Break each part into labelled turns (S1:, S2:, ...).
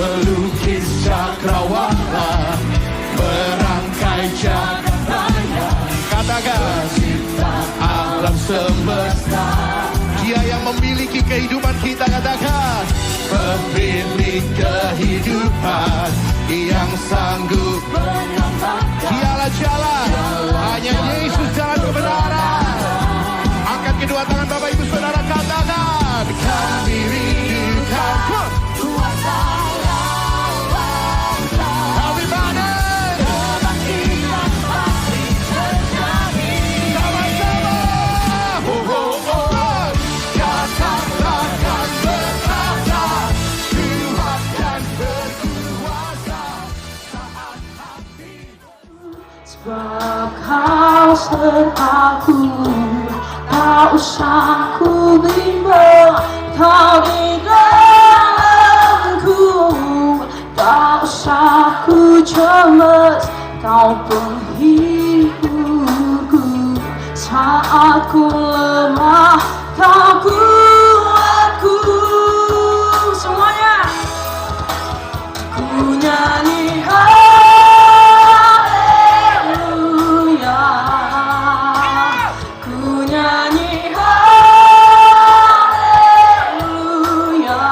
S1: melukis cakrawala, merangkai jagat raya. Katakan alam semesta, Dia yang memiliki kehidupan kita. Katakan pemilik kehidupan yang sanggup menyelamatkan. Dialah jalan, hanya Yesus jalan kebenaran. Angkat kedua tangan Bapak Ibu Saudara, katakan kami rindukan kuasa lawan. Everybody, kebangkitan pasti terjadi. Sama-sama. Oh, oh, oh. Katakan berkata, Tuhan kan berkuasa saat hati.
S2: Sebab Kau sertaku, tak usah ku bimbang, Kau di dalamku, tak usah ku cemas, Kau penghiburku. Saat ku lemah, Kau kuatku. Semuanya ku nyanyi haleluya, ku nyanyi haleluya.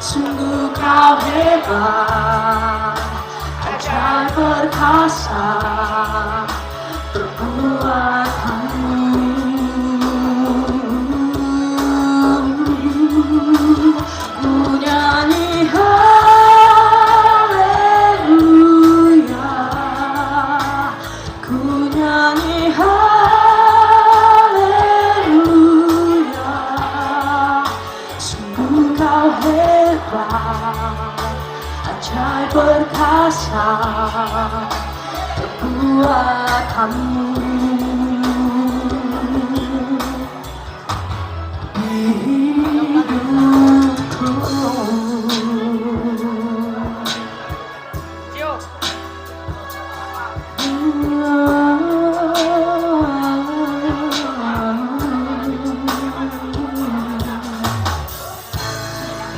S2: Sungguh Kau hebat, ajaib perkasa, perbuatanmu. Ku nyanyi haleluya, ku nyanyi haleluya. Sungguh Kau hebat, ajaib perkasa, perbuatanmu.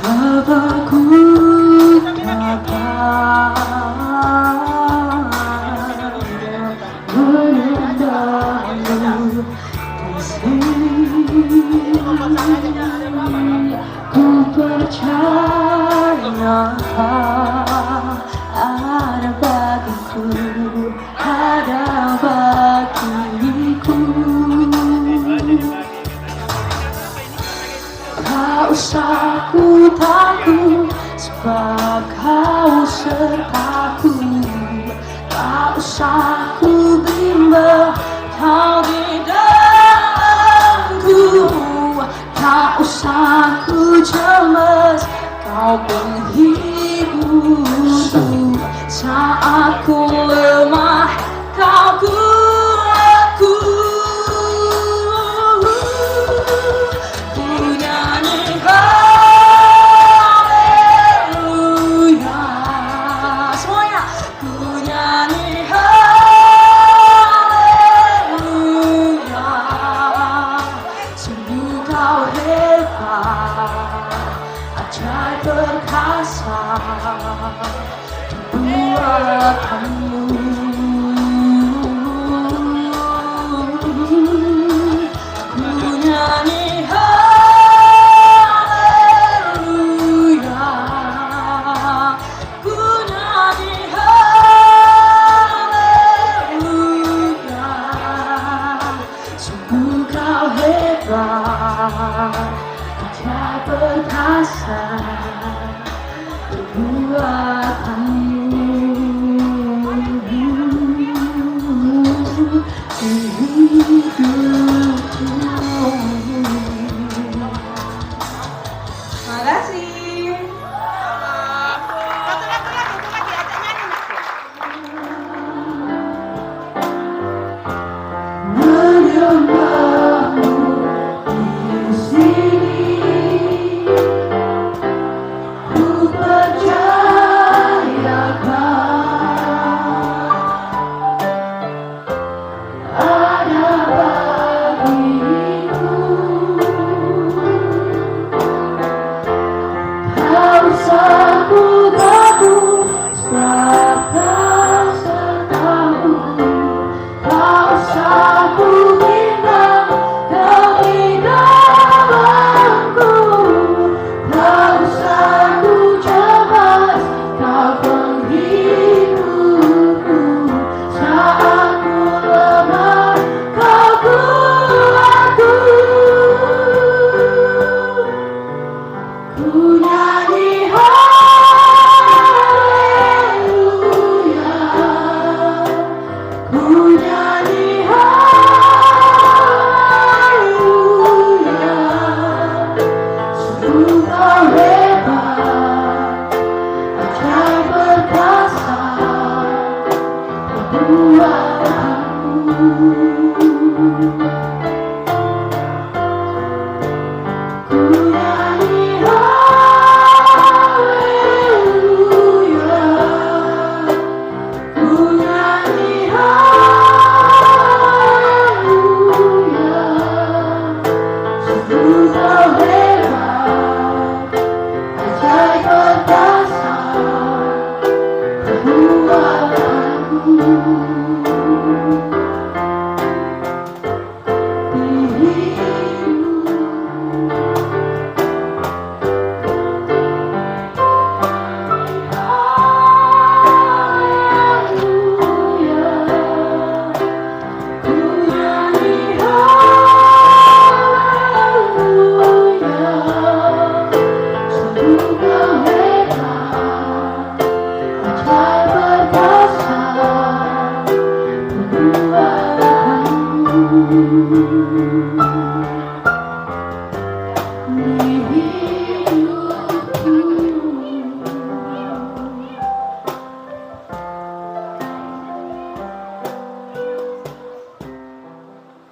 S2: Bapakku menendangmu di sini, ku percaya ada bagiku, ada bagiku. Tak usah ku takut, sebab Kau sertaku. Tak usah ku bimbang, Kau di dalamku. Tak usah ku cemas, Kau penghiburku. Saat ku lemah, Kau kuatku. Ajaib perkasa, perbuatanmu. Ku nyanyi haleluya, ku nyanyi haleluya. Sungguh Kau hebat, ajaib perkasa, perbuatanmu. Terima kasih.
S3: Satu lagi, ajak nyanyi.
S2: Menyembahmu di sini, ku percayakan ada bagiku.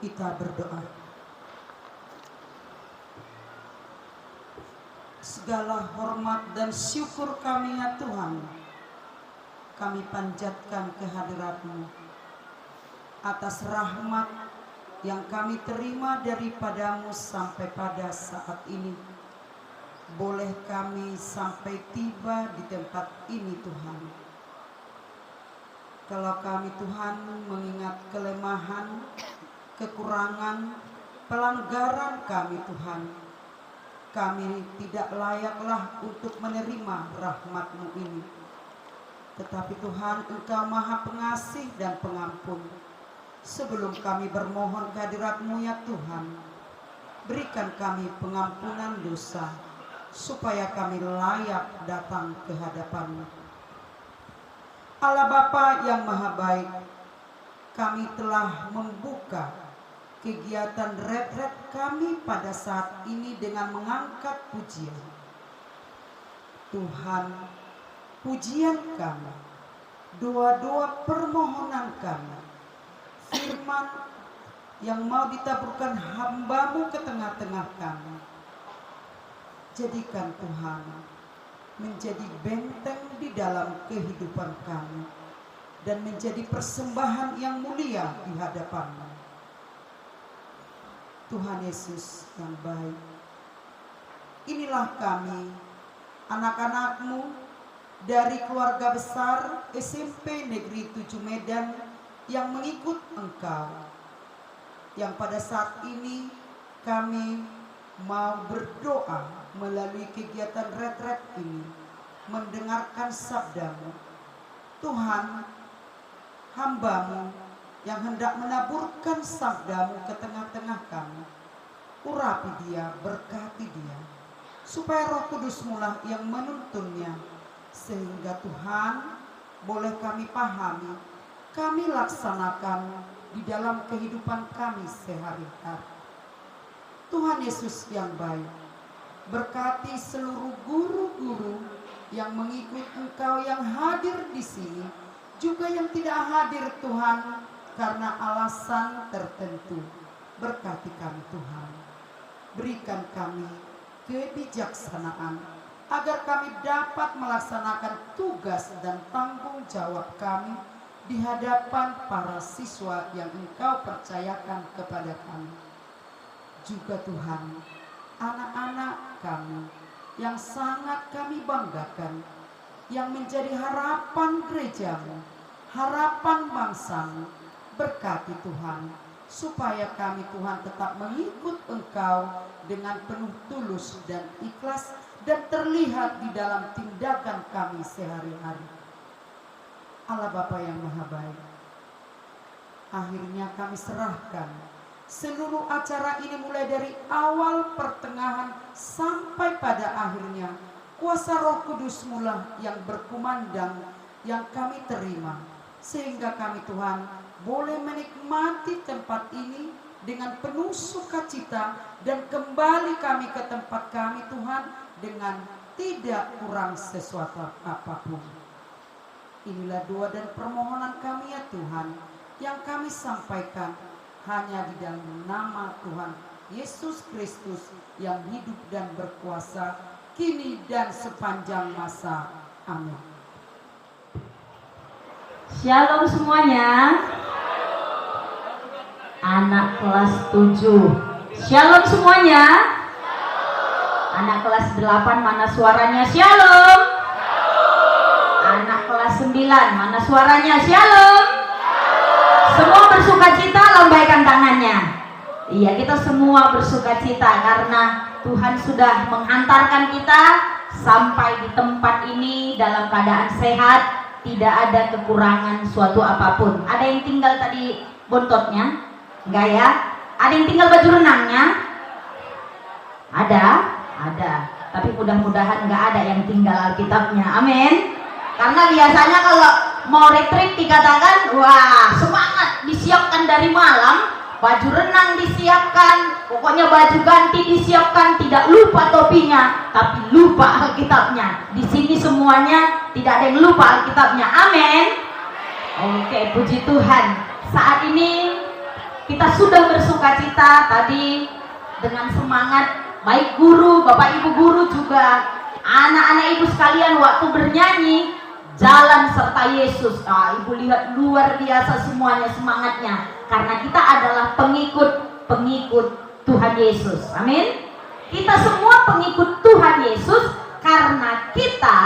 S4: Kita berdoa. Segala hormat dan syukur kami ya Tuhan, kami panjatkan kehadirat-Mu atas rahmat yang kami terima daripada-Mu sampai pada saat ini. Boleh kami sampai tiba di tempat ini Tuhan. Kalau kami Tuhan mengingat kelemahan, kekurangan, pelanggaran kami Tuhan, kami tidak layaklah untuk menerima rahmat-Mu ini. Tetapi Tuhan, Engkau Maha Pengasih dan Pengampun. Sebelum kami bermohon kehadirat-Mu ya Tuhan, berikan kami pengampunan dosa, supaya kami layak datang ke hadapan-Mu. Allah Bapa yang Maha Baik, kami telah membuka kegiatan retret kami pada saat ini dengan mengangkat pujian. Tuhan, pujian kami, doa-doa permohonan kami, firman yang mau ditaburkan hamba-Mu ke tengah-tengah kami, jadikan Tuhan menjadi benteng di dalam kehidupan kami dan menjadi persembahan yang mulia di hadapan-Mu. Tuhan Yesus yang baik, inilah kami, anak-anak-Mu dari keluarga besar SMP Negeri 7 Medan yang mengikut Engkau, yang pada saat ini kami mau berdoa melalui kegiatan retret ini, mendengarkan sabda-Mu. Tuhan, hamba-Mu yang hendak menaburkan sabda-Mu ke tengah-tengah kami, urapi dia, berkati dia, supaya Roh Kudus-Mu lah yang menuntunnya, sehingga Tuhan boleh kami pahami, kami laksanakan di dalam kehidupan kami sehari-hari. Tuhan Yesus yang baik, berkati seluruh guru-guru yang mengikut Engkau yang hadir di sini, juga yang tidak hadir Tuhan karena alasan tertentu. Berkati kami Tuhan, berikan kami kebijaksanaan agar kami dapat melaksanakan tugas dan tanggung jawab kami di hadapan para siswa yang Engkau percayakan kepada kami. Juga Tuhan, anak-anak kami yang sangat kami banggakan, yang menjadi harapan gereja-Mu, harapan bangsa-Mu, berkati Tuhan, supaya kami Tuhan tetap mengikut Engkau dengan penuh tulus dan ikhlas, dan terlihat di dalam tindakan kami sehari-hari. Allah Bapa yang Maha Baik, akhirnya kami serahkan seluruh acara ini mulai dari awal, pertengahan, sampai pada akhirnya. Kuasa Roh Kudus mula yang berkumandang, yang kami terima, sehingga kami Tuhan boleh menikmati tempat ini dengan penuh sukacita, dan kembali kami ke tempat kami Tuhan dengan tidak kurang sesuatu apapun. Inilah doa dan permohonan kami ya Tuhan, yang kami sampaikan hanya di dalam nama Tuhan Yesus Kristus yang hidup dan berkuasa kini dan sepanjang masa. Amin.
S2: Shalom semuanya. Anak kelas 7. Shalom semuanya. Anak kelas 8 mana suaranya? Shalom. Anak kelas 9 mana suaranya? Shalom. Semua bersukacita, lambaikan tangannya. Iya, kita semua bersukacita karena Tuhan sudah menghantarkan kita sampai di tempat ini dalam keadaan sehat, tidak ada kekurangan suatu apapun. Ada yang tinggal tadi bontotnya? Enggak ya? Ada yang tinggal baju renangnya? Ada? Ada. Tapi mudah-mudahan enggak ada yang tinggal Alkitabnya. Amin. Karena biasanya kalau mau retreat dikatakan, wah semangat, disiapkan dari malam, baju renang disiapkan, pokoknya baju ganti disiapkan, tidak lupa topinya, tapi lupa Alkitabnya. Di sini semuanya tidak ada yang lupa Alkitabnya. Amin. Oke, puji Tuhan. Saat ini kita sudah bersukacita tadi dengan semangat, baik guru, bapak ibu guru juga, anak-anak ibu sekalian waktu bernyanyi Jalan Serta Yesus. Ibu lihat luar biasa semuanya semangatnya, karena kita adalah pengikut Tuhan Yesus. Amin. Kita semua pengikut Tuhan Yesus karena kita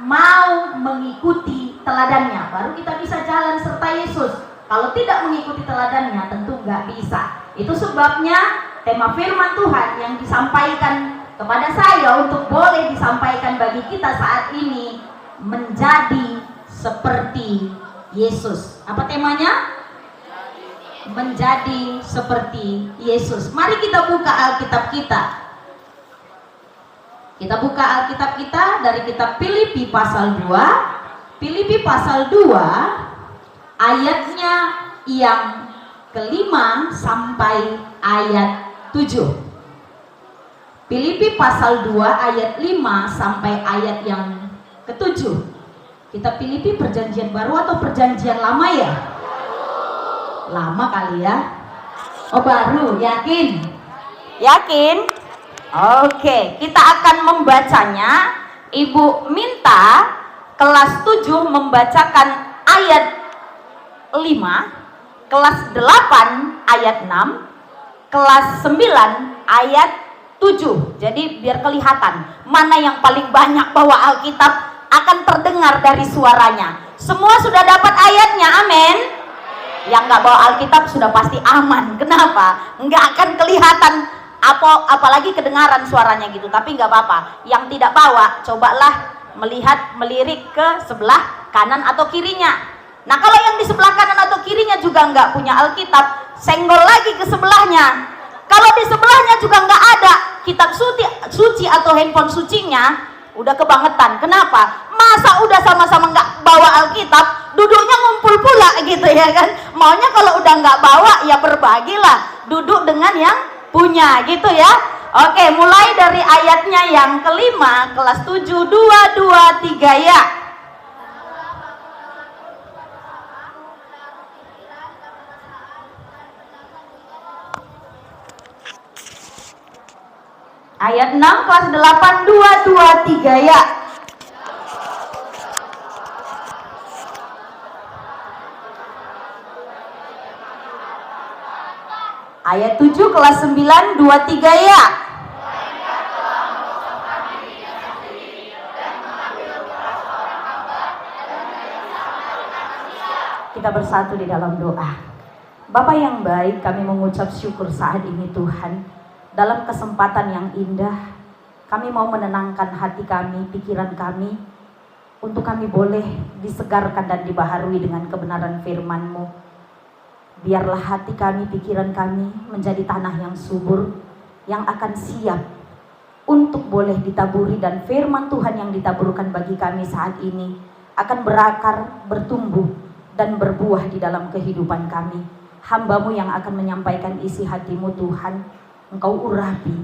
S2: mau mengikuti teladannya, baru kita bisa jalan serta Yesus. Kalau tidak mengikuti teladannya tentu nggak bisa. Itu sebabnya tema firman Tuhan yang disampaikan kepada saya untuk boleh disampaikan bagi kita saat ini, menjadi seperti Yesus. Apa temanya? Menjadi seperti Yesus. Mari kita buka Alkitab kita. Kita buka Alkitab kita dari kitab Filipi pasal 2. Filipi pasal 2 ayatnya yang ke-5 sampai ayat 7. Filipi pasal 2 ayat 5 sampai ayat yang ke-7. Kitab Filipi perjanjian baru atau perjanjian lama ya? Lama kali ya. Oh baru, yakin? Yakin? Oke, kita akan membacanya. Ibu minta kelas 7 membacakan ayat 5, kelas 8 ayat 6, kelas 9 ayat 7. Jadi biar kelihatan mana yang paling banyak bawa Alkitab, akan terdengar dari suaranya. Semua sudah dapat ayatnya, amin. Yang nggak bawa Alkitab sudah pasti aman. Kenapa? Nggak akan kelihatan apalagi kedengaran suaranya gitu. Tapi nggak apa-apa. Yang tidak bawa, cobalah melirik ke sebelah kanan atau kirinya. Nah kalau yang di sebelah kanan atau kirinya juga nggak punya Alkitab, senggol lagi ke sebelahnya. Kalau di sebelahnya juga nggak ada kitab suci atau handphone sucinya, udah kebangetan. Kenapa? Masa udah sama-sama nggak bawa Alkitab, duduknya ngumpul pula gitu ya kan? Maunya kalau udah nggak bawa ya berbagilah, duduk dengan yang punya gitu ya. Oke, mulai dari ayatnya yang ke-5, kelas 7, 2, 2, 3 ya. Ayat 6 kelas 8, 2, 2, 3 ya. Ayat 7 kelas 9, 2, 3 ya. Kita bersatu di dalam doa. Bapa yang baik, kami mengucap syukur saat ini Tuhan. Dalam kesempatan yang indah, kami mau menenangkan hati kami, pikiran kami, untuk kami boleh disegarkan dan dibaharui dengan kebenaran firman-Mu. Biarlah hati kami, pikiran kami menjadi tanah yang subur, yang akan siap untuk boleh ditaburi, dan firman Tuhan yang ditaburkan bagi kami saat ini akan berakar, bertumbuh, dan berbuah di dalam kehidupan kami. Hamba-Mu yang akan menyampaikan isi hati-Mu Tuhan, Engkau urapi,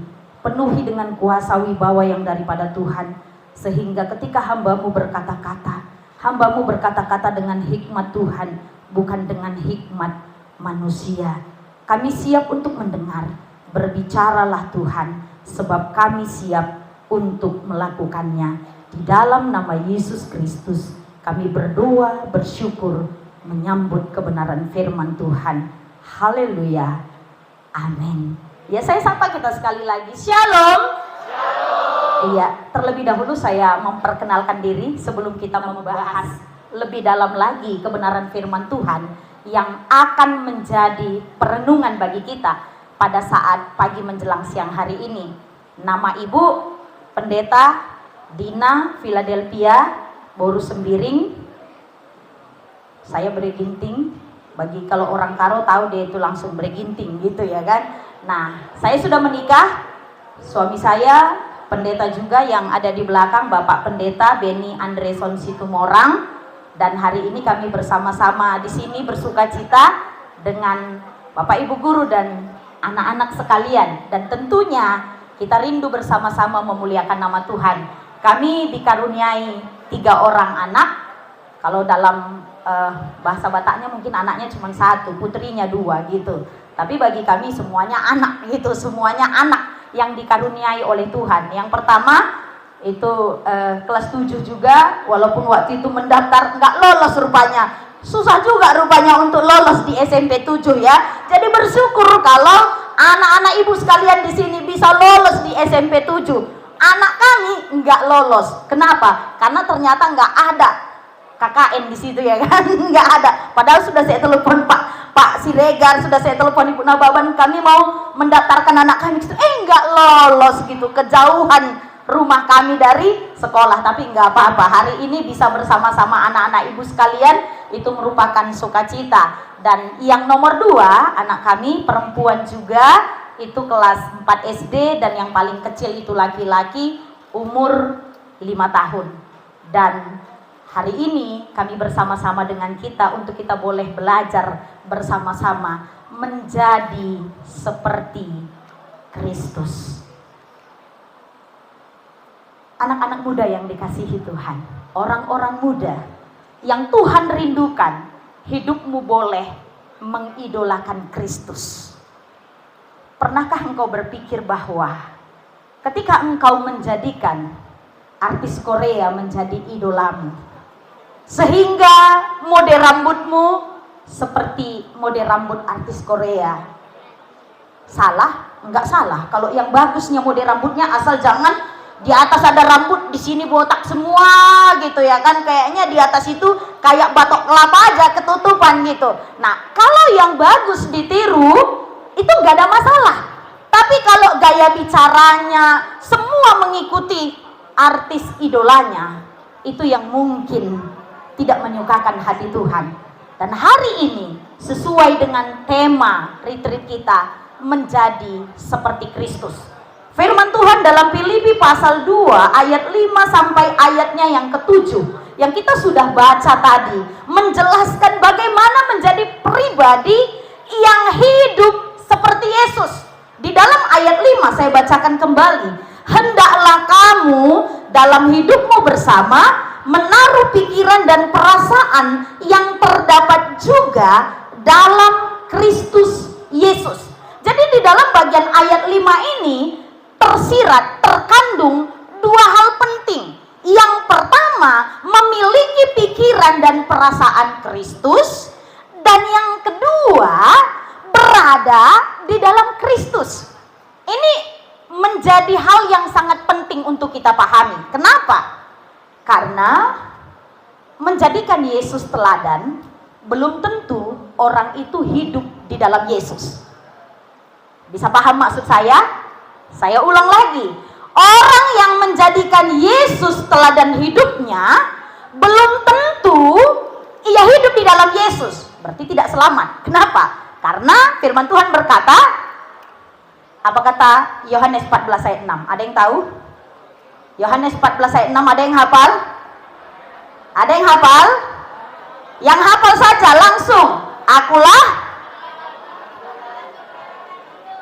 S2: penuhi dengan kuasa wibawa yang daripada Tuhan, sehingga ketika hamba-Mu berkata-kata, Hamba-Mu berkata-kata dengan hikmat Tuhan, bukan dengan hikmat manusia. Kami siap untuk mendengar. Berbicaralah Tuhan, sebab kami siap untuk melakukannya. Di dalam nama Yesus Kristus kami berdoa, bersyukur, menyambut kebenaran firman Tuhan. Haleluya. Amin. Ya, saya sapa kita sekali lagi. Shalom. Iya, terlebih dahulu saya memperkenalkan diri sebelum kita membahas lebih dalam lagi kebenaran firman Tuhan yang akan menjadi perenungan bagi kita pada saat pagi menjelang siang hari ini. Nama Ibu Pendeta Dina Philadelphia Boru Sembiring. Saya Breginting. Bagi kalau orang Karo tahu dia itu langsung Breginting gitu ya kan. Nah, saya sudah menikah. Suami saya pendeta juga yang ada di belakang, Bapak Pendeta Beni Andreson Situmorang, dan hari ini kami bersama-sama di sini bersukacita dengan Bapak Ibu guru dan anak-anak sekalian, dan tentunya kita rindu bersama-sama memuliakan nama Tuhan. Kami dikaruniai 3 orang anak. Kalau dalam bahasa Bataknya mungkin anaknya cuma 1, putrinya 2 gitu. Tapi bagi kami semuanya anak gitu, semuanya anak yang dikaruniai oleh Tuhan. Yang pertama itu kelas 7 juga, walaupun waktu itu mendaftar nggak lolos rupanya. Susah juga rupanya untuk lolos di SMP 7 ya. Jadi bersyukur kalau anak-anak ibu sekalian di sini bisa lolos di SMP 7. Anak kami nggak lolos. Kenapa? Karena ternyata nggak ada KKN di situ ya kan, nggak ada. Padahal sudah saya telepon Pak Siregar, sudah saya telepon Ibu Nababan, kami mau mendaftarkan anak kami, nggak lolos gitu, kejauhan rumah kami dari sekolah. Tapi nggak apa-apa, hari ini bisa bersama-sama anak-anak ibu sekalian, itu merupakan sukacita. Dan yang nomor 2, anak kami perempuan juga, itu kelas 4 SD, dan yang paling kecil itu laki-laki, umur 5 tahun. Dan hari ini kami bersama-sama dengan kita untuk kita boleh belajar bersama-sama menjadi seperti Kristus. Anak-anak muda yang dikasihi Tuhan, orang-orang muda yang Tuhan rindukan, hidupmu boleh mengidolakan Kristus. Pernahkah engkau berpikir bahwa ketika engkau menjadikan artis Korea menjadi idolamu, sehingga mode rambutmu seperti mode rambut artis Korea, salah? Enggak salah. Kalau yang bagusnya mode rambutnya, asal jangan di atas ada rambut, di sini botak semua gitu ya kan, kayaknya di atas itu kayak batok kelapa aja ketutupan gitu. Nah, kalau yang bagus ditiru itu enggak ada masalah. Tapi kalau gaya bicaranya semua mengikuti artis idolanya, itu yang mungkin tidak menyukakan hati Tuhan. Dan hari ini sesuai dengan tema retreat kita, menjadi seperti Kristus. Firman Tuhan dalam Filipi pasal 2 ayat 5 sampai ayatnya yang ke-7 yang kita sudah baca tadi, menjelaskan bagaimana menjadi pribadi yang hidup seperti Yesus. Di dalam ayat 5 saya bacakan kembali, hendaklah kamu dalam hidupmu bersama menaruh pikiran dan perasaan yang terdapat juga dalam Kristus Yesus. Jadi di dalam bagian ayat 5 ini tersirat, terkandung 2 hal penting. Yang pertama, memiliki pikiran dan perasaan Kristus, dan yang kedua, berada di dalam Kristus. Ini menjadi hal yang sangat penting untuk kita pahami. Kenapa? Karena menjadikan Yesus teladan, belum tentu orang itu hidup di dalam Yesus. Bisa paham maksud saya? Saya ulang lagi. Orang yang menjadikan Yesus teladan hidupnya, belum tentu ia hidup di dalam Yesus. Berarti tidak selamat. Kenapa? Karena firman Tuhan berkata, apa kata Yohanes 14 ayat 6? Ada yang tahu? Yohanes 14 ayat 6 ada yang hafal? Ada yang hafal? Yang hafal saja langsung. Akulah.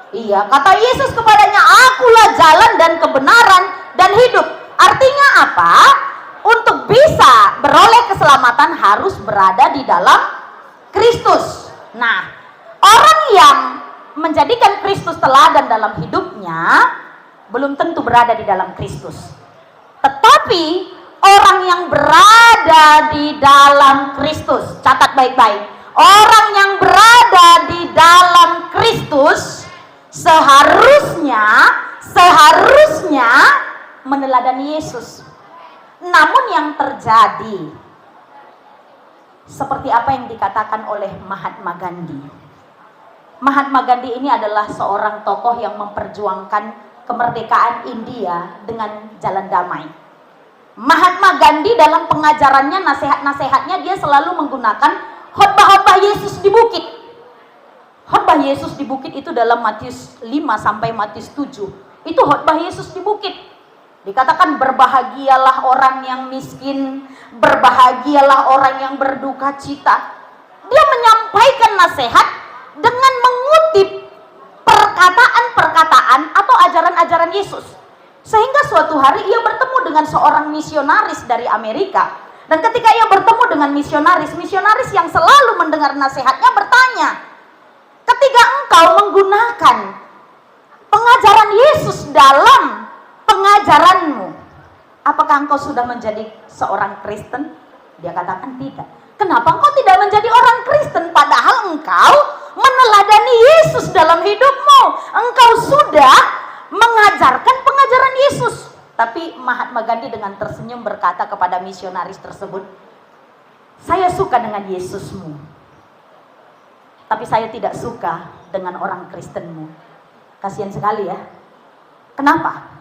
S2: Iya, kata Yesus kepadanya, akulah jalan dan kebenaran dan hidup. Artinya apa? Untuk bisa beroleh keselamatan harus berada di dalam Kristus. Nah, orang yang menjadikan Kristus teladan dalam hidupnya belum tentu berada di dalam Kristus. Tetapi orang yang berada di dalam Kristus, catat baik-baik, orang yang berada di dalam Kristus seharusnya meneladani Yesus. Namun yang terjadi seperti apa yang dikatakan oleh Mahatma Gandhi. Mahatma Gandhi ini adalah seorang tokoh yang memperjuangkan kemerdekaan India dengan jalan damai. Mahatma Gandhi dalam pengajarannya, nasihat-nasihatnya, dia selalu menggunakan khotbah-khotbah Yesus di bukit. Khotbah Yesus di bukit itu dalam Matius 5 sampai Matius 7. Itu khotbah Yesus di bukit. Dikatakan berbahagialah orang yang miskin, berbahagialah orang yang berduka cita. Dia menyampaikan nasihat dengan mengutip perkataan-perkataan atau ajaran-ajaran Yesus. Sehingga suatu hari ia bertemu dengan seorang misionaris dari Amerika. Dan ketika ia bertemu dengan misionaris yang selalu mendengar nasihatnya bertanya, ketika engkau menggunakan pengajaran Yesus dalam pengajaranmu, apakah engkau sudah menjadi seorang Kristen? Dia katakan tidak. Kenapa engkau tidak menjadi orang Kristen padahal engkau meneladani Yesus dalam hidupmu? Engkau sudah mengajarkan pengajaran Yesus. Tapi Mahatma Gandhi dengan tersenyum berkata kepada misionaris tersebut, saya suka dengan Yesusmu, tapi saya tidak suka dengan orang Kristenmu. Kasihan sekali ya. Kenapa?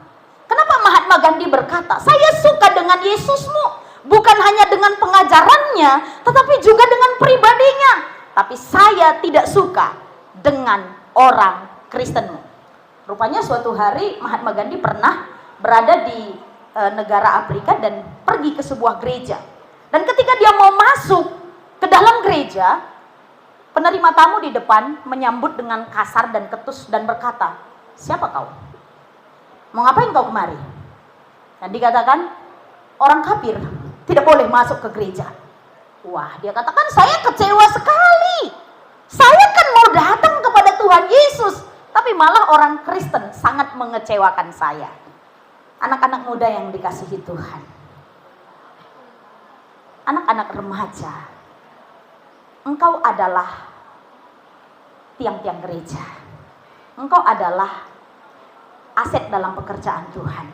S2: Kenapa Mahatma Gandhi berkata, saya suka dengan Yesusmu, bukan hanya dengan pengajarannya, tetapi juga dengan pribadinya. Tapi saya tidak suka dengan orang Kristenmu. Rupanya suatu hari Mahatma Gandhi pernah berada di negara Afrika dan pergi ke sebuah gereja. Dan ketika dia mau masuk ke dalam gereja, penerima tamu di depan menyambut dengan kasar dan ketus dan berkata, siapa kau? Mau ngapain kau kemari? Dan dikatakan, orang kafir tidak boleh masuk ke gereja. Wah, dia katakan, saya kecewa sekali. Saya kan mau datang kepada Tuhan Yesus, tapi malah orang Kristen sangat mengecewakan saya. Anak-anak muda yang dikasihi Tuhan, anak-anak remaja, engkau adalah tiang-tiang gereja. Engkau adalah aset dalam pekerjaan Tuhan.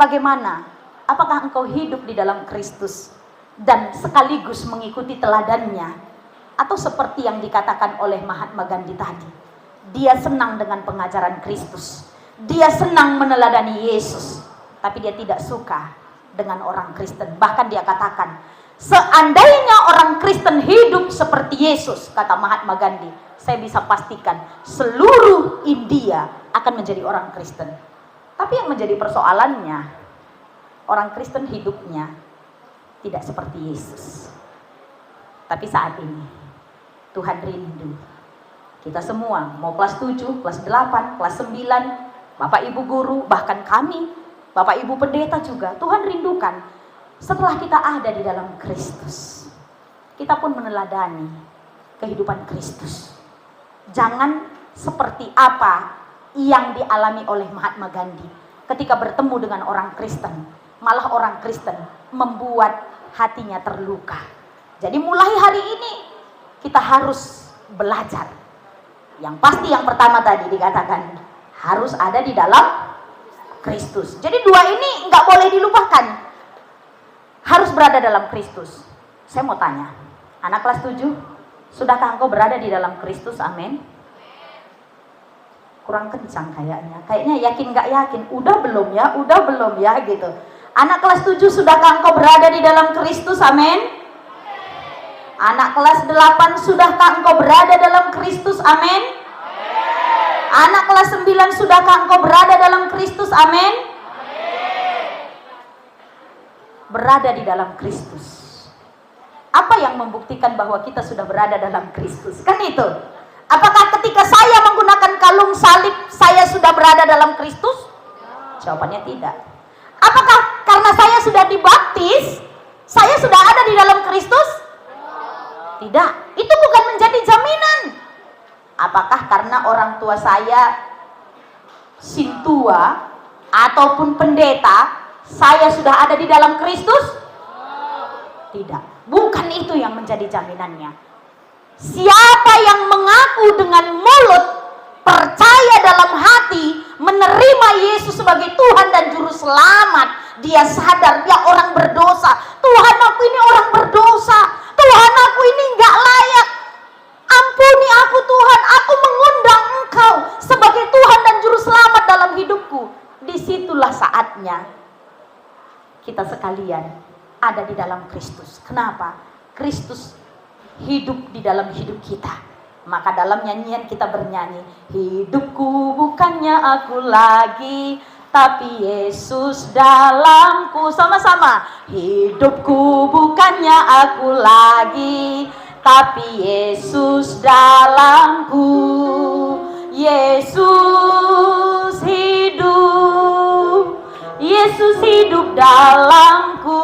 S2: Bagaimana? Apakah engkau hidup di dalam Kristus dan sekaligus mengikuti teladannya? Atau seperti yang dikatakan oleh Mahatma Gandhi tadi, dia senang dengan pengajaran Kristus, dia senang meneladani Yesus, tapi dia tidak suka dengan orang Kristen. Bahkan dia katakan, seandainya orang Kristen hidup seperti Yesus, kata Mahatma Gandhi, saya bisa pastikan seluruh India akan menjadi orang Kristen. Tapi yang menjadi persoalannya, orang Kristen hidupnya tidak seperti Yesus. Tapi saat ini Tuhan rindu kita semua, mau kelas 7, kelas 8, kelas 9, Bapak Ibu guru, bahkan kami, Bapak Ibu pendeta juga, Tuhan rindukan setelah kita ada di dalam Kristus, kita pun meneladani kehidupan Kristus. Jangan seperti apa yang dialami oleh Mahatma Gandhi ketika bertemu dengan orang Kristen, malah orang Kristen membuat hatinya terluka. Jadi mulai hari ini kita harus belajar. Yang pasti yang pertama tadi dikatakan harus ada di dalam Kristus. Jadi dua ini nggak boleh dilupakan. Harus berada dalam Kristus. Saya mau tanya, anak kelas 7, sudahkah engkau berada di dalam Kristus? Amin. Kurang kencang kayaknya. Kayaknya yakin nggak yakin? Udah belum ya gitu. Anak kelas 7, sudahkah engkau berada di dalam Kristus? Amin. Anak kelas 8, sudahkah engkau berada dalam Kristus? Amin. Anak kelas 9, sudahkah engkau berada dalam Kristus? Amin. Berada di dalam Kristus. Apa yang membuktikan bahwa kita sudah berada dalam Kristus? Kan itu. Apakah ketika saya menggunakan kalung salib, saya sudah berada dalam Kristus? Jawabannya tidak. Apakah karena saya sudah dibaptis, Saya sudah ada di dalam Kristus? Tidak. Itu bukan menjadi jaminan. Apakah karena orang tua saya sintua ataupun pendeta, saya sudah ada di dalam Kristus? Tidak. Bukan itu yang menjadi jaminannya. Siapa yang mengaku dengan mulut, percaya dalam hati, menerima Yesus sebagai Tuhan dan Juru Selamat, dia sadar dia orang berdosa. Tuhan, aku ini orang berdosa. Tuhan, aku ini enggak layak. Ampuni aku Tuhan, aku mengundang Engkau sebagai Tuhan dan Juru Selamat dalam hidupku. Disitulah saatnya kita sekalian ada di dalam Kristus. Kenapa? Kristus hidup di dalam hidup kita. Maka dalam nyanyian kita bernyanyi, hidupku bukannya aku lagi, tapi Yesus dalamku. Sama-sama, hidupku bukannya aku lagi, tapi Yesus dalamku. Yesus hidup, Yesus hidup dalamku.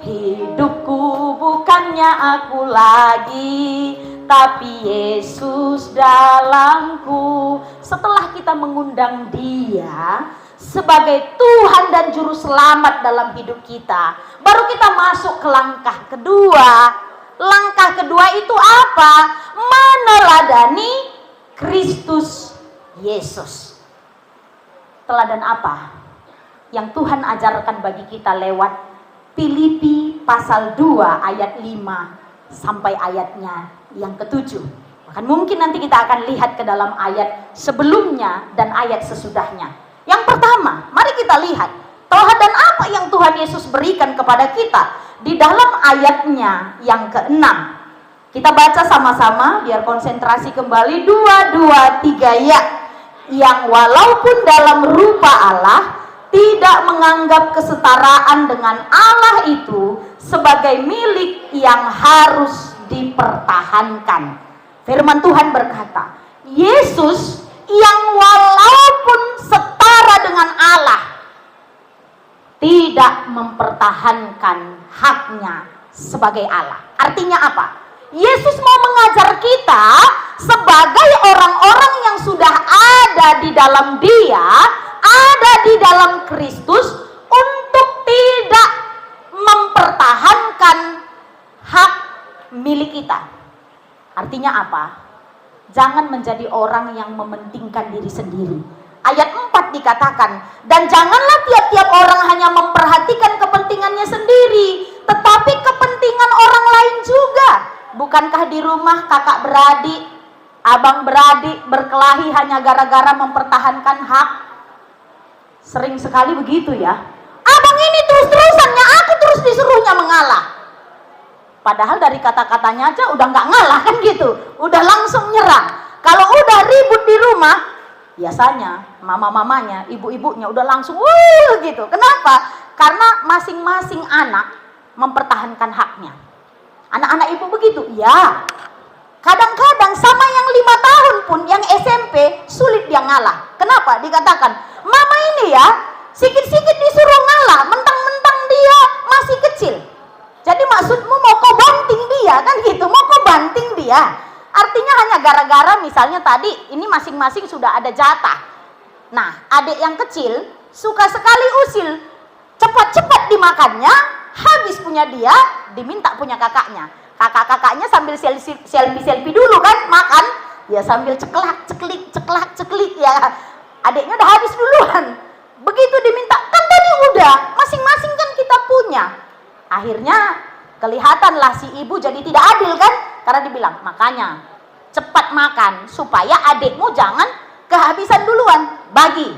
S2: Hidupku bukannya aku lagi, tapi Yesus dalamku. Setelah kita mengundang Dia sebagai Tuhan dan Juru Selamat dalam hidup kita, baru kita masuk ke langkah kedua. Langkah kedua itu apa? Meneladani Kristus Yesus. Teladan apa yang Tuhan ajarkan bagi kita lewat Filipi pasal 2 ayat 5 sampai ayatnya yang ke-7. Bahkan mungkin nanti kita akan lihat ke dalam ayat sebelumnya dan ayat sesudahnya. Yang pertama, mari kita lihat teladan apa yang Tuhan Yesus berikan kepada kita di dalam ayatnya yang ke-6. Kita baca sama-sama biar konsentrasi kembali. 2, 2, 3 ya. Yang walaupun dalam rupa Allah, tidak menganggap kesetaraan dengan Allah itu sebagai milik yang harus dipertahankan. Firman Tuhan berkata, Yesus yang walaupun setara dengan Allah, tidak mempertahankan haknya sebagai Allah. Artinya apa? Yesus mau mengajar kita sebagai orang-orang yang sudah ada di dalam Dia, ada di dalam Kristus, untuk tidak mempertahankan hak milik kita. Artinya apa? Jangan menjadi orang yang mementingkan diri sendiri. Ayat 4 dikatakan, dan janganlah tiap-tiap orang hanya memperhatikan kepentingannya sendiri, tetapi kepentingan orang lain juga. Bukankah di rumah kakak beradik, abang beradik berkelahi hanya gara-gara mempertahankan hak? Sering sekali begitu ya. Abang ini terus-terusannya, aku terus disuruhnya mengalah. Padahal dari kata-katanya aja udah nggak ngalah kan gitu, udah langsung nyerang. Kalau udah ribut di rumah, biasanya mama-mamanya, ibu-ibunya udah langsung gitu. Kenapa? Karena masing-masing anak mempertahankan haknya. Anak-anak ibu begitu, ya. Kadang-kadang sama yang 5 tahun pun, yang SMP sulit dia ngalah. Kenapa? Dikatakan, mama ini ya, sikit-sikit disuruh ngalah, mentang-mentang dia masih kecil. Jadi maksudmu mau kau banting dia kan gitu, mau kau banting dia. Artinya hanya gara-gara misalnya tadi ini masing-masing sudah ada jatah. Nah, adik yang kecil suka sekali usil, cepat-cepat dimakannya, habis punya dia, diminta punya kakaknya. Kakak-kakaknya sambil selfie dulu kan, makan, ya sambil ceklak-ceklik ya. Adiknya udah habis duluan. Begitu diminta, kan tadi udah, masing-masing kan kita punya. Akhirnya kelihatanlah si ibu jadi tidak adil kan, karena dibilang, makanya cepat makan supaya adikmu jangan kehabisan duluan, bagi.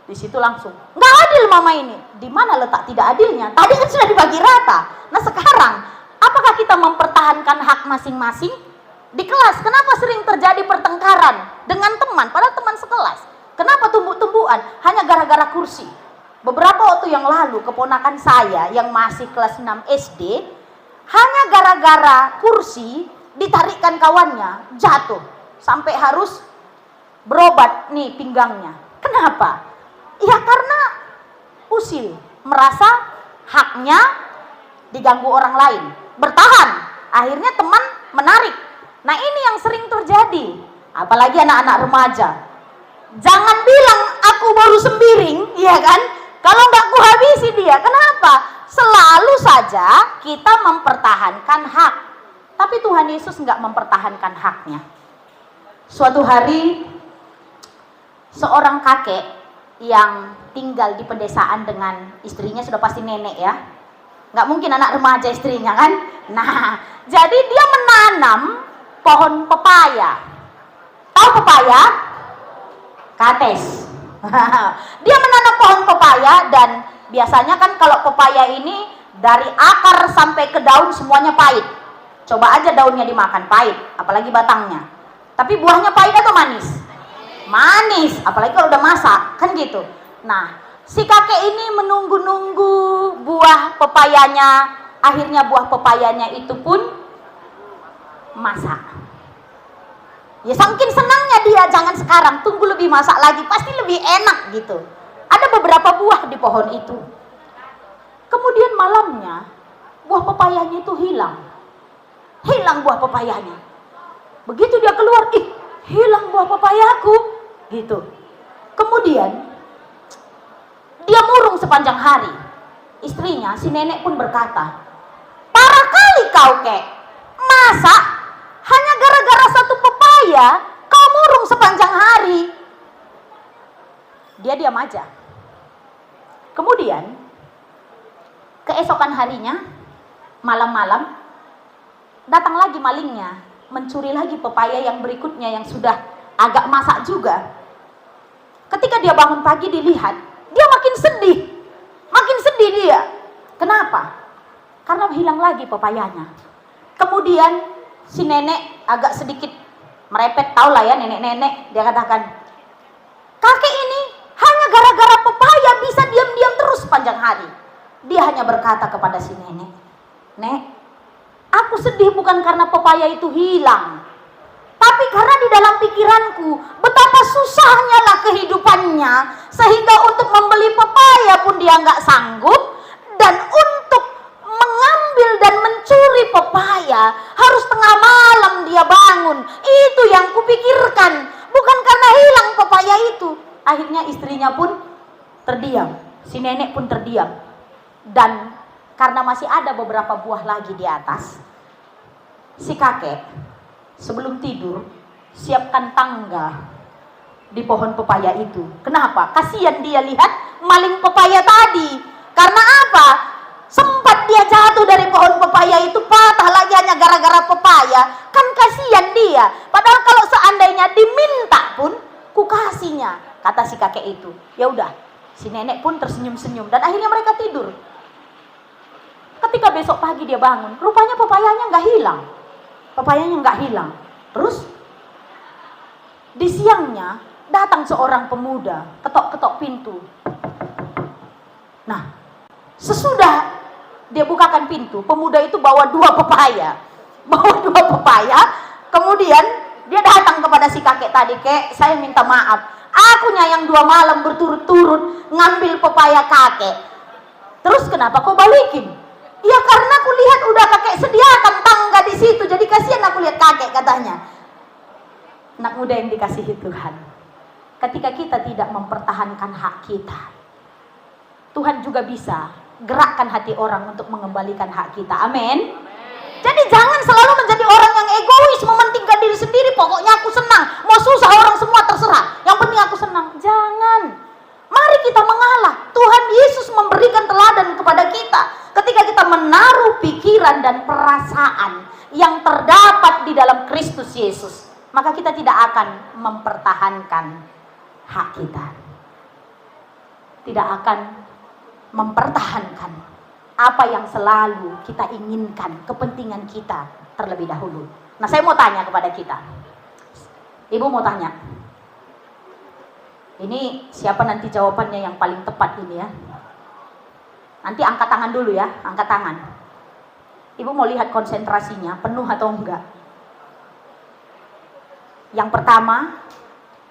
S2: Di situ langsung, nggak adil mama ini. Di mana letak tidak adilnya? Tadi kan sudah dibagi rata. Nah sekarang, apakah kita mempertahankan hak masing-masing? Di kelas, kenapa sering terjadi pertengkaran dengan teman, padahal teman sekelas? Kenapa tumbuk-tumbukan? Hanya gara-gara kursi. Beberapa waktu yang lalu, keponakan saya yang masih kelas 6 SD, hanya gara-gara kursi, ditarikkan kawannya, jatuh. Sampai harus berobat nih pinggangnya. Kenapa? Ya karena usil, merasa haknya diganggu orang lain, bertahan, akhirnya teman menarik. Nah ini yang sering terjadi, apalagi anak-anak remaja. Jangan bilang aku baru sembiring, ya kan? Kalau nggak kuhabisi dia, kenapa? Selalu saja kita mempertahankan hak, tapi Tuhan Yesus nggak mempertahankan haknya. Suatu hari seorang kakek yang tinggal di pedesaan dengan istrinya, sudah pasti nenek ya, nggak mungkin anak remaja istrinya kan. Nah jadi dia menanam pohon pepaya. Tahu pepaya? Kates. Dia menanam pohon pepaya, dan biasanya kan kalau pepaya ini dari akar sampai ke daun semuanya pahit. Coba aja daunnya dimakan, pahit, apalagi batangnya. Tapi buahnya pahit atau manis? Manis, apalagi kalau udah masak, kan gitu. Nah, si kakek ini menunggu-nunggu buah pepayanya, akhirnya buah pepayanya itu pun masak. Ya saking senangnya dia, jangan sekarang, tunggu lebih masak lagi, pasti lebih enak gitu. Ada beberapa buah di pohon itu. Kemudian malamnya, buah pepayanya itu hilang. Hilang buah pepayanya. Begitu dia keluar, hilang buah pepayaku, gitu. Kemudian dia murung sepanjang hari. Istrinya, si nenek pun berkata, "Parah kali kau, kek. Masa hanya gara-gara satu pepaya kau murung sepanjang hari?" Dia diam aja. Kemudian keesokan harinya, malam-malam, datang lagi malingnya, mencuri lagi pepaya yang berikutnya yang sudah agak masak juga. Ketika dia bangun pagi dilihat, dia makin sedih. Makin sedih dia. Kenapa? Karena hilang lagi pepayanya. Kemudian si nenek agak sedikit merepet, tau lah ya nenek-nenek, dia katakan, "Kakek ini hanya gara-gara pepaya bisa diam-diam terus sepanjang hari." Dia hanya berkata kepada si nenek, "Nek, aku sedih bukan karena pepaya itu hilang, tapi karena di dalam pikiranku betapa susahnya lah kehidupannya, sehingga untuk membeli pepaya pun dia nggak sanggup, dan untuk mengambil dan mencuri pepaya harus tengah malam dia bangun. Itu yang kupikirkan, bukan karena hilang pepaya itu." Akhirnya istrinya pun terdiam, si nenek pun terdiam, dan karena masih ada beberapa buah lagi di atas, si kakek sebelum tidur siapkan tangga di pohon pepaya itu. Kenapa? Kasihan dia lihat maling pepaya tadi. Karena apa? Sempat dia jatuh dari pohon pepaya itu, patah lagi hanya gara-gara pepaya. Kan kasihan dia. Padahal kalau seandainya diminta pun kukasihnya, kata si kakek itu. Ya udah, si nenek pun tersenyum-senyum, dan akhirnya mereka tidur. Ketika besok pagi dia bangun, rupanya pepayanya nggak hilang. Pepayanya nggak hilang. Terus di siangnya datang seorang pemuda, ketok-ketok pintu. Nah, sesudah dia bukakan pintu, pemuda itu bawa dua pepaya. Kemudian dia datang kepada si kakek tadi, "Kek, saya minta maaf. Akunya yang 2 malam berturut-turut ngambil pepaya kakek. Terus kenapa kau balikin?" "Ya karena aku lihat udah kakek sediakan tangga di situ, jadi kasihan aku lihat kakek," katanya. Anak muda yang dikasihi Tuhan, ketika kita tidak mempertahankan hak kita, Tuhan juga bisa gerakkan hati orang untuk mengembalikan hak kita. Amin. Jadi jangan selalu menjadi orang yang egois, mementingkan diri sendiri. Pokoknya aku senang, mau susah orang semua terserah, yang penting aku senang. Jangan. Mari kita mengalah. Tuhan Yesus memberikan teladan kepada kita. Ketika kita menaruh pikiran dan perasaan yang terdapat di dalam Kristus Yesus, maka kita tidak akan mempertahankan hak kita. Tidak akan mempertahankan apa yang selalu kita inginkan, kepentingan kita terlebih dahulu. Nah, saya mau tanya kepada kita. Ibu mau tanya. Ini siapa nanti jawabannya yang paling tepat ini ya? Nanti angkat tangan dulu ya, angkat tangan. Ibu mau lihat konsentrasinya penuh atau enggak? Yang pertama,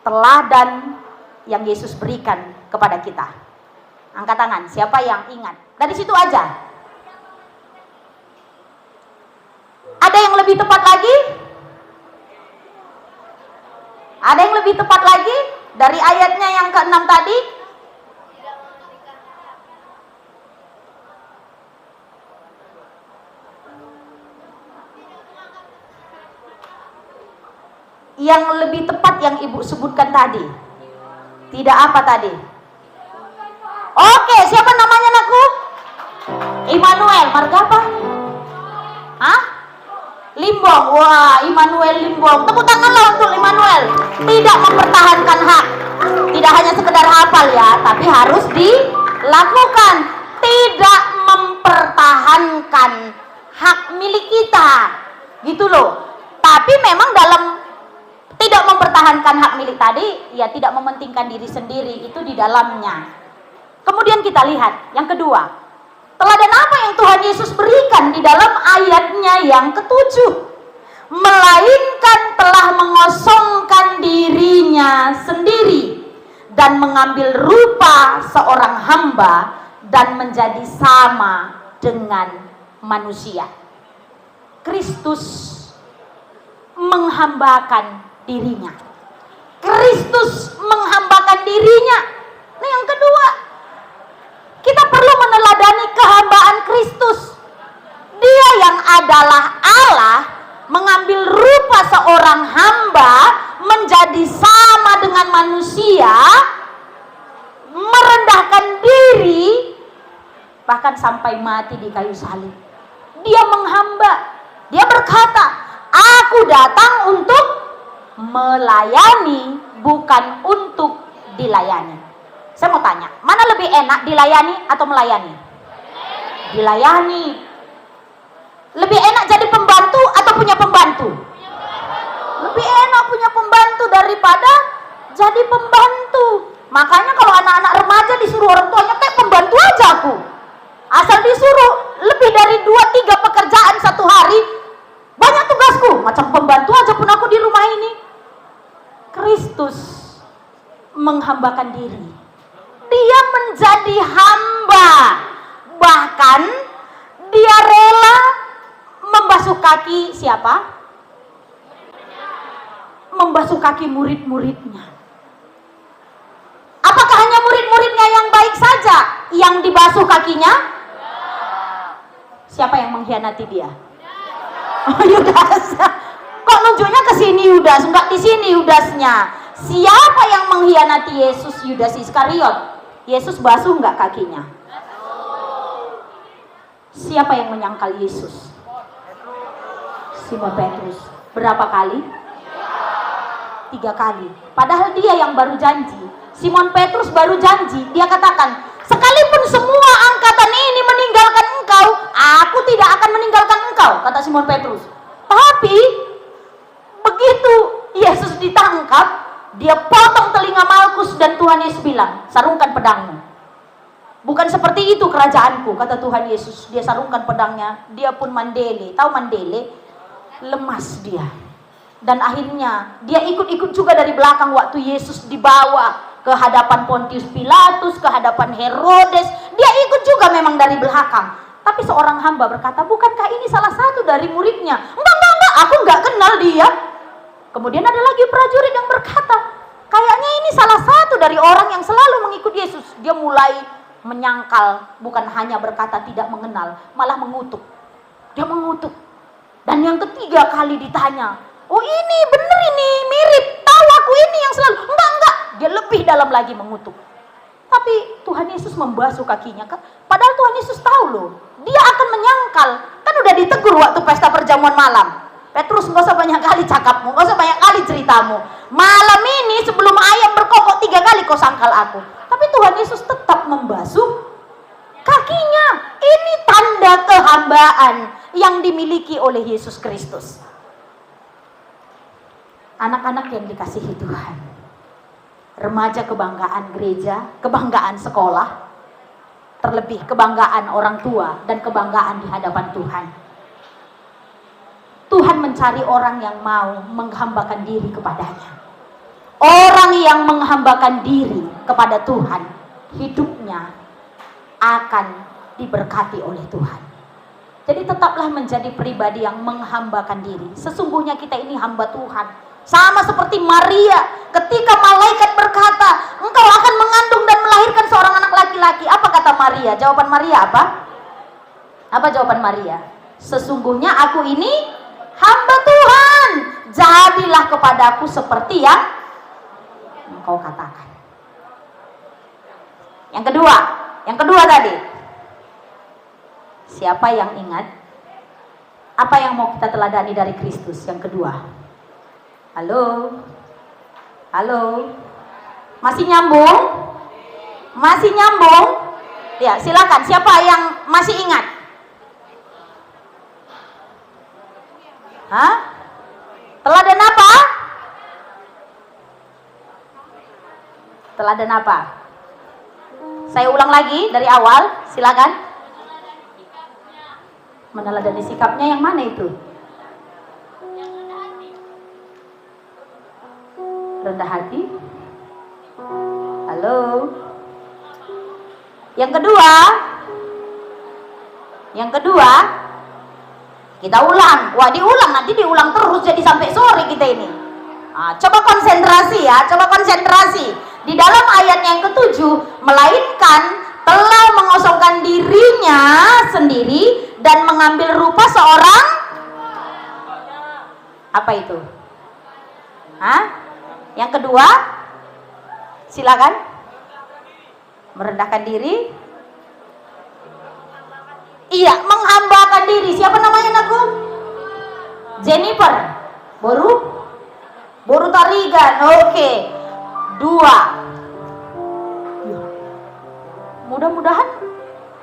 S2: teladan yang Yesus berikan kepada kita. Angkat tangan, siapa yang ingat? Dari situ aja. Ada yang lebih tepat lagi? Ada yang lebih tepat lagi? Dari ayatnya yang ke-6 tadi? Yang lebih tepat yang Ibu sebutkan tadi. Tidak apa tadi? Oke, siapa namanya anakku? Immanuel, marga apa? Hah? Limbong. Wah, Immanuel Limbong. Tepuk tanganlah untuk Immanuel. Tidak mempertahankan hak. Tidak hanya sekedar hafal ya, tapi harus dilakukan. Tidak mempertahankan hak milik kita. Gitu loh. Tapi memang dalam tidak mempertahankan hak milik tadi, ya tidak mementingkan diri sendiri, itu di dalamnya. Kemudian kita lihat yang kedua, teladan apa yang Tuhan Yesus berikan di dalam ayatnya yang ke-7? Melainkan telah mengosongkan dirinya sendiri dan mengambil rupa seorang hamba dan menjadi sama dengan manusia. Kristus menghambakan dirinya. Kristus menghambakan dirinya. Nah, yang kedua, kita perlu meneladani kehambaan Kristus. Dia yang adalah Allah mengambil rupa seorang hamba menjadi sama dengan manusia, merendahkan diri bahkan sampai mati di kayu salib. Dia menghamba. Dia berkata, "Aku datang untuk melayani, bukan untuk dilayani." Saya mau tanya, mana lebih enak, dilayani atau melayani? Dilayani. Lebih enak jadi pembantu atau punya pembantu? Lebih enak punya pembantu daripada jadi pembantu. Makanya kalau anak-anak remaja disuruh orang tuanya, pembantu aja aku. Asal disuruh lebih dari 2-3 pekerjaan satu hari, banyak tugasku, macam pembantu aja pun aku di rumah ini. Kristus menghambakan diri. Dia menjadi hamba. Bahkan dia rela membasuh kaki siapa? Membasuh kaki murid-muridnya. Apakah hanya murid-muridnya yang baik saja yang dibasuh kakinya? Siapa yang mengkhianati dia? Oh, Yudas. Kok nunjuknya ke sini Yudas, enggak di sini Yudasnya. Siapa yang mengkhianati Yesus? Yudas Iskariot. Yesus basuh enggak kakinya? Siapa yang menyangkal Yesus? Simon Petrus. Berapa kali? 3 kali. Padahal dia yang baru janji. Simon Petrus baru janji. Dia katakan, "Sekalipun semua angkatan ini meninggalkan engkau, aku tidak akan meninggalkan engkau," kata Simon Petrus. Tapi begitu Yesus ditangkap, dia potong telinga Malkus dan Tuhan Yesus bilang, "Sarungkan pedangmu." Bukan seperti itu kerajaanku, kata Tuhan Yesus. Dia sarungkan pedangnya, dia pun mandele. Tahu mandele? Lemas dia. Dan akhirnya dia ikut-ikut juga dari belakang waktu Yesus dibawa ke hadapan Pontius Pilatus, ke hadapan Herodes. Dia ikut juga memang dari belakang. Tapi seorang hamba berkata, "Bukankah ini salah satu dari muridnya?" Enggak, aku enggak kenal dia. Kemudian ada lagi prajurit yang berkata, "Kayaknya ini salah satu dari orang yang selalu mengikut Yesus." Dia mulai menyangkal, bukan hanya berkata tidak mengenal, malah mengutuk. Dia mengutuk. Dan yang ketiga kali ditanya, "Oh ini bener, ini mirip, tahu aku ini yang selalu." Enggak. Dia lebih dalam lagi mengutuk. Tapi Tuhan Yesus membasuh kakinya. Padahal Tuhan Yesus tahu loh, dia akan menyangkal. Kan udah ditegur waktu pesta perjamuan malam. "Petrus, gak usah banyak kali cakapmu, gak usah banyak kali ceritamu. Malam ini sebelum ayam berkokok 3 kali kau sangkal aku." Tapi Tuhan Yesus tetap membasuh kakinya. Ini tanda kehambaan yang dimiliki oleh Yesus Kristus. Anak-anak yang dikasihi Tuhan, remaja kebanggaan gereja, kebanggaan sekolah, terlebih kebanggaan orang tua dan kebanggaan di hadapan Tuhan. Tuhan mencari orang yang mau menghambakan diri kepadanya. Orang yang menghambakan diri kepada Tuhan, hidupnya akan diberkati oleh Tuhan. Jadi tetaplah menjadi pribadi yang menghambakan diri. Sesungguhnya kita ini hamba Tuhan. Sama seperti Maria, ketika malaikat berkata, engkau akan mengandung dan melahirkan seorang anak laki-laki. Apa kata Maria? Jawaban Maria apa? Apa jawaban Maria? Sesungguhnya aku ini hamba Tuhan. Jadilah kepadaku seperti yang engkau katakan. Yang kedua tadi. Siapa yang ingat? Apa yang mau kita teladani dari Kristus? Yang kedua. Halo? Halo? Masih nyambung? Masih nyambung? Ya, silakan. Siapa yang masih ingat? Hah? Teladan apa? Teladan apa? Saya ulang lagi dari awal, silakan. Meneladani sikapnya yang mana itu? Rendah hati. Halo. Yang kedua, kita ulang. Wah, diulang, nanti diulang terus jadi sampai sore kita ini. Coba konsentrasi ya, coba konsentrasi. Di dalam ayat yang ke-7, melainkan telah mengosongkan dirinya sendiri dan mengambil rupa seorang, apa itu? Yang kedua, silakan. Merendahkan diri. Iya, menghambakan diri. Siapa namanya anakku? Jennifer. Boru Tarigan. Oke. 2. Mudah-mudahan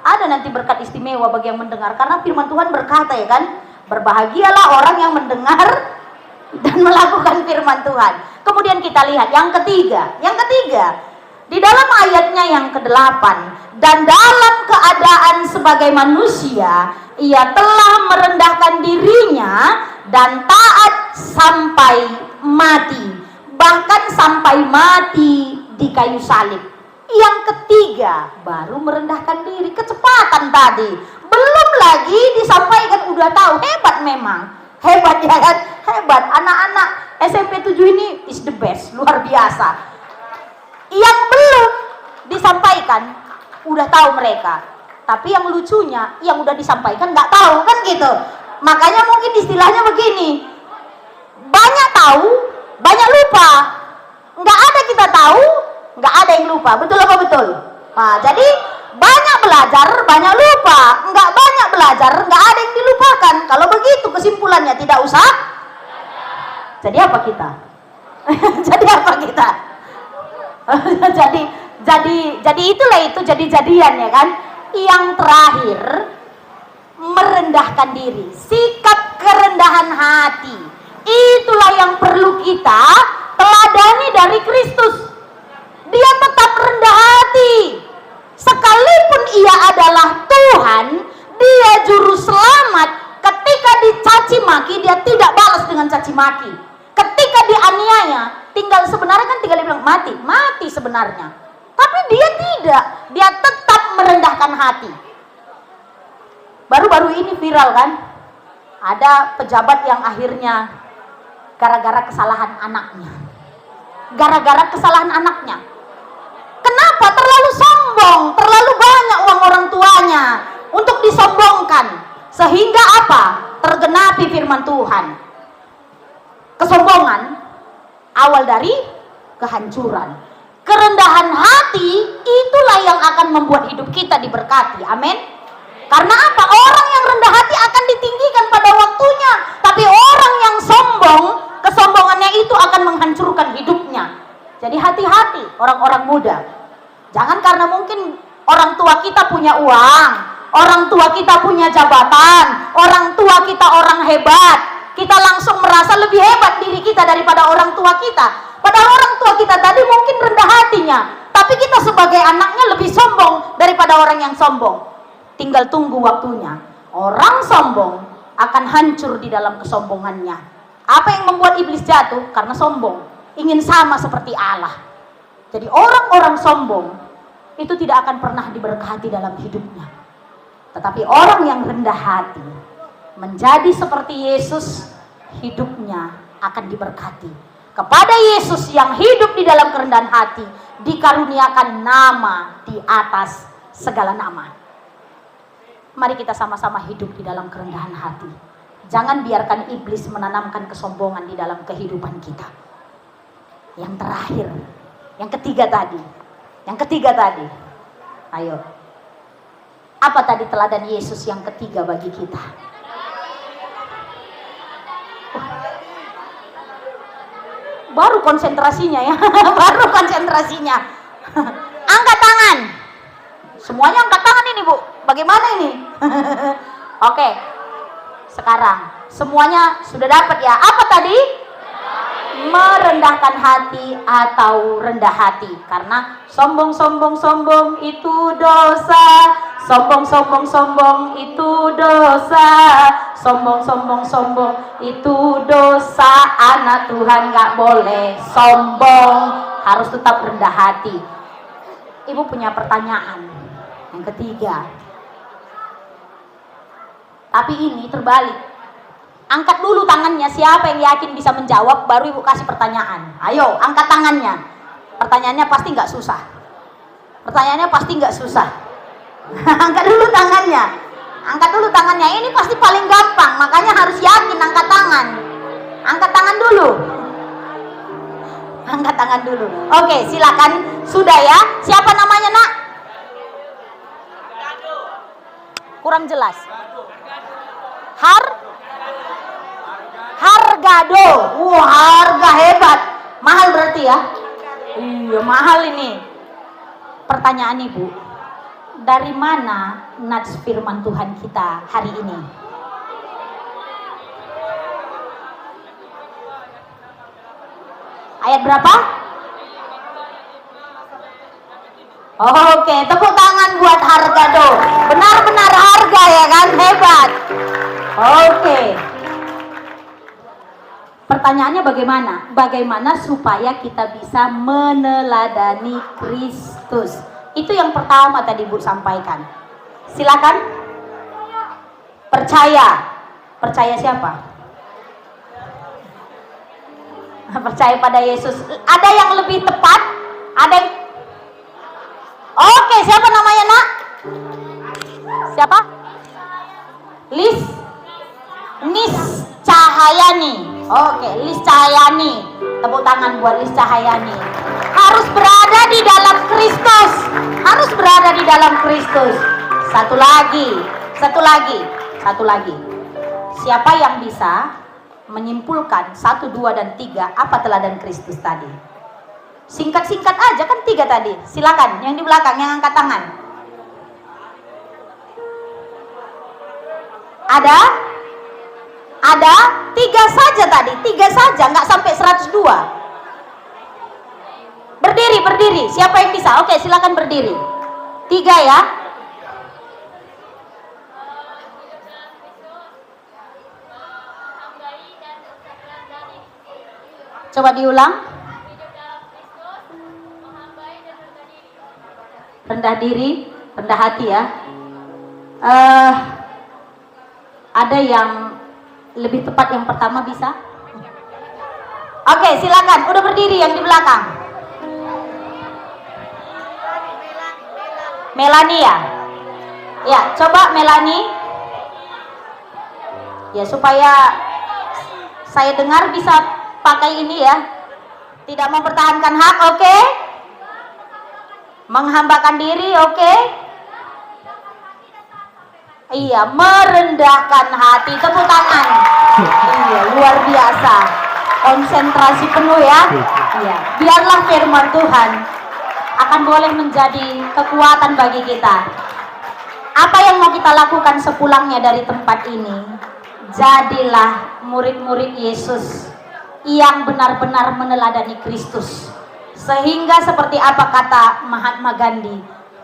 S2: ada nanti berkat istimewa bagi yang mendengar, karena firman Tuhan berkata ya kan, berbahagialah orang yang mendengar dan melakukan firman Tuhan. Kemudian kita lihat yang ketiga, di dalam ayatnya yang ke-8, dan dalam keadaan sebagai manusia ia telah merendahkan dirinya dan taat sampai mati, bahkan sampai mati di kayu salib. Yang ketiga baru merendahkan diri. Kecepatan tadi, belum lagi disampaikan udah tahu. Hebat memang, hebat ya kan, hebat. Anak-anak SMP 7 ini is the best, luar biasa. Yang belum disampaikan udah tahu mereka, tapi yang lucunya yang udah disampaikan nggak tahu kan gitu. Makanya mungkin istilahnya begini, banyak tahu banyak lupa. Nggak ada kita tahu, nggak ada yang lupa. Betul apa betul? Nah, jadi banyak belajar banyak lupa, nggak banyak belajar nggak ada yang dilupakan. Kalau begitu kesimpulannya tidak usah. Jadi apa kita? Jadi apa kita? jadi itulah itu jadi-jadian ya kan. Yang terakhir, merendahkan diri, sikap kerendahan hati. Itulah yang perlu kita teladani dari Kristus. Dia tetap rendah hati, sekalipun ia adalah Tuhan, dia juru selamat. Ketika dicaci maki, dia tidak balas dengan caci maki. Ketika dianiaya, sebenarnya kan tinggal bilang mati sebenarnya. Tapi dia tidak, dia tetap merendahkan hati. Baru-baru ini viral kan, ada pejabat yang akhirnya gara-gara kesalahan anaknya. Kenapa? Terlalu sombong, terlalu banyak uang orang tuanya untuk disombongkan. Sehingga apa? Tergenapi firman Tuhan. Kesombongan awal dari kehancuran. Kerendahan hati itulah yang akan membuat hidup kita diberkati. Amin. Karena apa? Orang yang rendah hati akan ditinggikan pada waktunya, tapi orang yang sombong, kesombongannya itu akan menghancurkan hidupnya. Jadi hati-hati orang-orang muda. Jangan karena mungkin orang tua kita punya uang, orang tua kita punya jabatan, orang tua kita orang hebat, kita langsung merasa lebih hebat diri kita daripada orang tua kita. Padahal orang tua kita tadi mungkin rendah hatinya, tapi kita sebagai anaknya lebih sombong daripada orang yang sombong. Tinggal tunggu waktunya. Orang sombong akan hancur di dalam kesombongannya. Apa yang membuat iblis jatuh? Karena sombong, ingin sama seperti Allah. Jadi orang-orang sombong itu tidak akan pernah diberkati dalam hidupnya. Tetapi orang yang rendah hati, menjadi seperti Yesus, hidupnya akan diberkati. Kepada Yesus yang hidup di dalam kerendahan hati, dikaruniakan nama di atas segala nama. Mari kita sama-sama hidup di dalam kerendahan hati. Jangan biarkan iblis menanamkan kesombongan di dalam kehidupan kita. Yang terakhir, yang ketiga tadi. Ayo. Apa tadi teladan Yesus yang ketiga bagi kita? Baru konsentrasinya ya. Baru konsentrasinya. Angkat tangan. Semuanya angkat tangan ini, Bu. Bagaimana ini? Oke. Sekarang semuanya sudah dapat ya. Apa tadi? Merendahkan hati atau rendah hati. Karena sombong itu dosa. Sombong itu dosa. Sombong itu dosa. Anak Tuhan gak boleh sombong, harus tetap rendah hati. Ibu punya pertanyaan yang ketiga, tapi ini terbalik. Angkat dulu tangannya, siapa yang yakin bisa menjawab, baru ibu kasih pertanyaan. Ayo angkat tangannya. Pertanyaannya pasti gak susah. Angkat dulu tangannya. Ini pasti paling gampang, makanya harus yakin angkat tangan. Angkat tangan dulu. Oke, silakan. Sudah ya. Siapa namanya, Nak? Kurang jelas. Hargado. Wah, harga hebat. Mahal berarti ya? Iya, mahal ini. Pertanyaan Ibu, dari mana nats firman Tuhan kita hari ini? Ayat berapa? Oke, tepuk tangan buat Hargado. Benar-benar harga ya kan? Hebat. Oke. Pertanyaannya bagaimana? Bagaimana supaya kita bisa meneladani Kristus? Itu yang pertama tadi Bu sampaikan. Silakan. Percaya siapa? Percaya pada Yesus. Ada yang lebih tepat? Ada yang... Oke, siapa namanya, Nak? Siapa? Lis Cahayani. Oke, Lis Cahayani. Tepuk tangan buat Lis Cahayani. Harus berada di dalam Kristus. Satu lagi. Siapa yang bisa menyimpulkan 1, 2, dan 3 apa teladan Kristus tadi? Singkat-singkat aja kan 3 tadi. Silakan, yang di belakang yang angkat tangan. Ada 3 saja tadi, 3 saja, nggak sampai 102. Berdiri. Siapa yang bisa? Oke, silakan berdiri. 3 ya. Coba diulang. Rendah diri, rendah hati ya. Ada yang lebih tepat yang pertama bisa? Oke, silakan. Udah berdiri yang di belakang. Melani ya? Ya, coba Melani. Ya, supaya saya dengar bisa pakai ini ya. Tidak mempertahankan hak, oke? Menghambakan diri, oke? Iya, merendahkan hati. Tepuk tangan. Iya, luar biasa. Konsentrasi penuh ya. Iya, biarlah firman Tuhan akan boleh menjadi kekuatan bagi kita. Apa yang mau kita lakukan sepulangnya dari tempat ini? Jadilah murid-murid Yesus yang benar-benar meneladani Kristus. Sehingga seperti apa kata Mahatma Gandhi,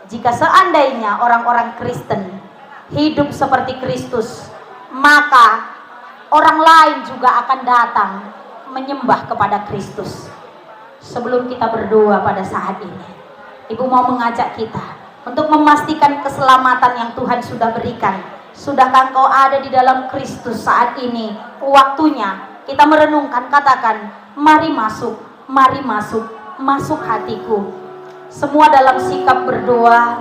S2: jika seandainya orang-orang Kristen hidup seperti Kristus, maka orang lain juga akan datang menyembah kepada Kristus. Sebelum kita berdoa pada saat ini, Ibu mau mengajak kita untuk memastikan keselamatan yang Tuhan sudah berikan. Sudahkah engkau ada di dalam Kristus saat ini? Waktunya kita merenungkan, katakan, mari masuk, masuk hatiku. Semua dalam sikap berdoa.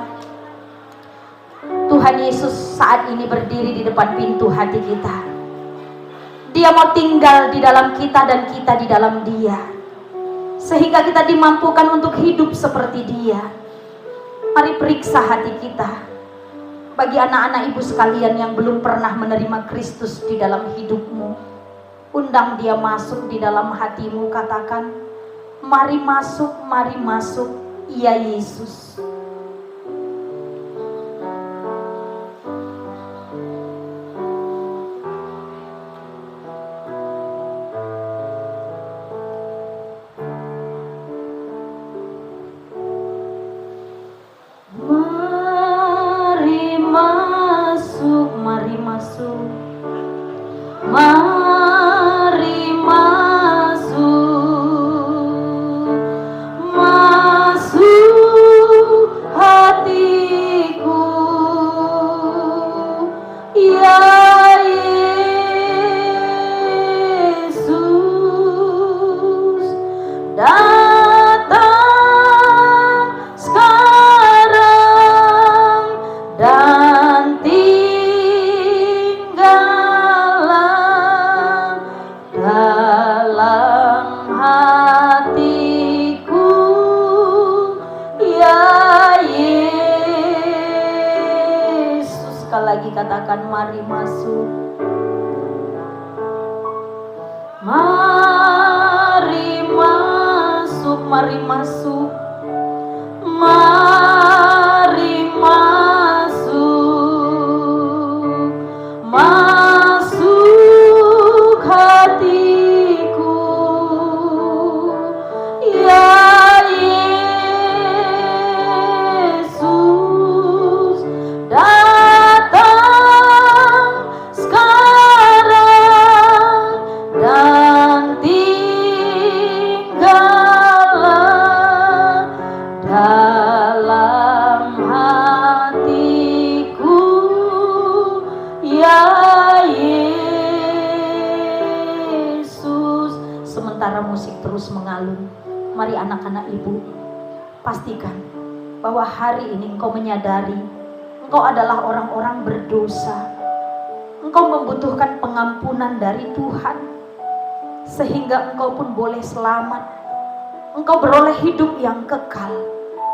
S2: Tuhan Yesus saat ini berdiri di depan pintu hati kita. Dia mau tinggal di dalam kita dan kita di dalam Dia, sehingga kita dimampukan untuk hidup seperti Dia. Mari periksa hati kita. Bagi anak-anak ibu sekalian yang belum pernah menerima Kristus di dalam hidupmu, undang Dia masuk di dalam hatimu. Katakan, mari masuk, ya Yesus.
S5: Mari masuk hatiku, ya Yesus, datang sekarang dan dalam hatiku, ya Yesus. Sekali lagi katakan, mari masuk. Mari masuk, mari masuk. Mari masuk. Masuk hatiku, ya Yesus, datang sekarang dan tinggallah dalam hatiku, ya Yesus. Sementara musik terus mengalun, mari anak-anak ibu pastikan bahwa hari ini engkau menyadari engkau adalah orang-orang berdosa. Engkau membutuhkan pengampunan dari Tuhan, sehingga engkau pun boleh selamat. Engkau beroleh hidup yang kekal,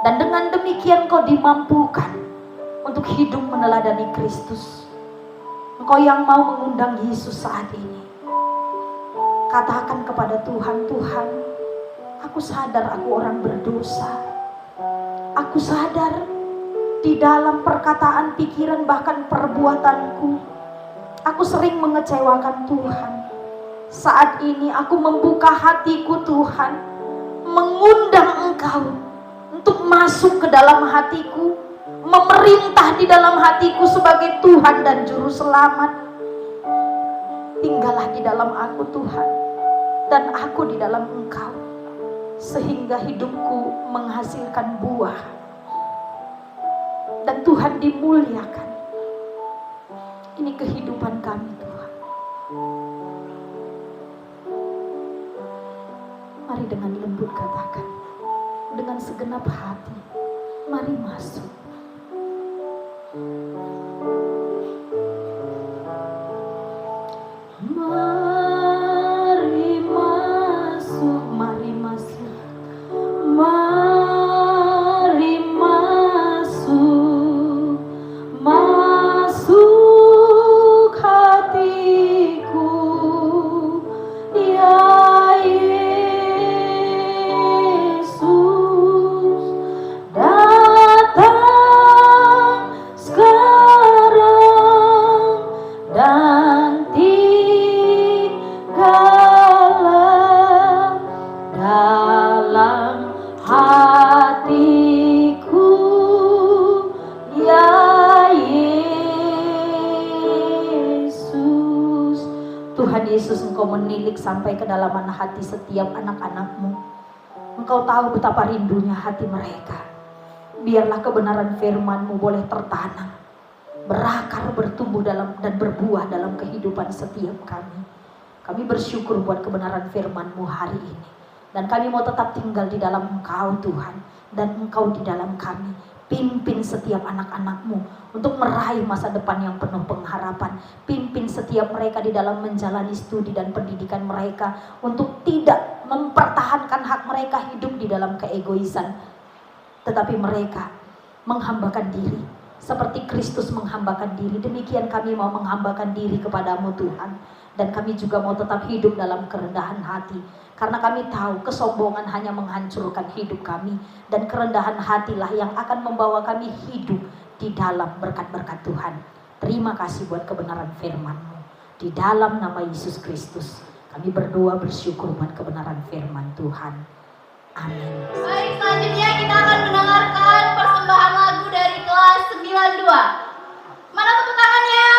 S5: dan dengan demikian engkau dimampukan untuk hidup meneladani Kristus. Engkau yang mau mengundang Yesus saat ini, katakan kepada Tuhan, Tuhan, aku sadar aku orang berdosa. Aku sadar di dalam perkataan, pikiran, bahkan perbuatanku, aku sering mengecewakan Tuhan. Saat ini aku membuka hatiku Tuhan, mengundang Engkau untuk masuk ke dalam hatiku, memerintah di dalam hatiku sebagai Tuhan dan Juru Selamat. Tinggallah di dalam aku Tuhan, dan aku di dalam Engkau, sehingga hidupku menghasilkan buah dan Tuhan dimuliakan. Ini kehidupan kami Tuhan. Mari dengan lembut katakan, dengan segenap hati, mari masuk. Mari masuk, mari masuk. Mari masuk, masuk hatiku, ya Yesus, datang sekarang dan tinggallah dalam hatiku, ya Yesus. Tuhan Yesus, Engkau menilik sampai kedalaman hati setiap anak-anak-Mu. Engkau tahu betapa rindunya hati mereka. biarlah kebenaran firman-Mu boleh tertanam, berakar, bertumbuh dalam dan berbuah dalam kehidupan setiap kami. Kami bersyukur buat kebenaran firman-Mu hari ini. Dan kami mau tetap tinggal di dalam Engkau Tuhan, dan Engkau di dalam kami. Pimpin setiap anak-anak-Mu untuk meraih masa depan yang penuh pengharapan. Pimpin setiap mereka di dalam menjalani studi dan pendidikan mereka, untuk tidak mempertahankan hak mereka hidup di dalam keegoisan, tetapi mereka menghambakan diri seperti Kristus menghambakan diri. Demikian kami mau menghambakan diri kepadamu Tuhan. Dan kami juga mau tetap hidup dalam kerendahan hati, karena kami tahu kesombongan hanya menghancurkan hidup kami, dan kerendahan hatilah yang akan membawa kami hidup di dalam berkat-berkat Tuhan. Terima kasih buat kebenaran firman-Mu. Di dalam nama Yesus Kristus kami berdoa bersyukur buat kebenaran firman Tuhan. Amin.
S3: Baik, selanjutnya kita akan mendengarkan persembahan lagu dari kelas 92. Mana tepuk tangannya?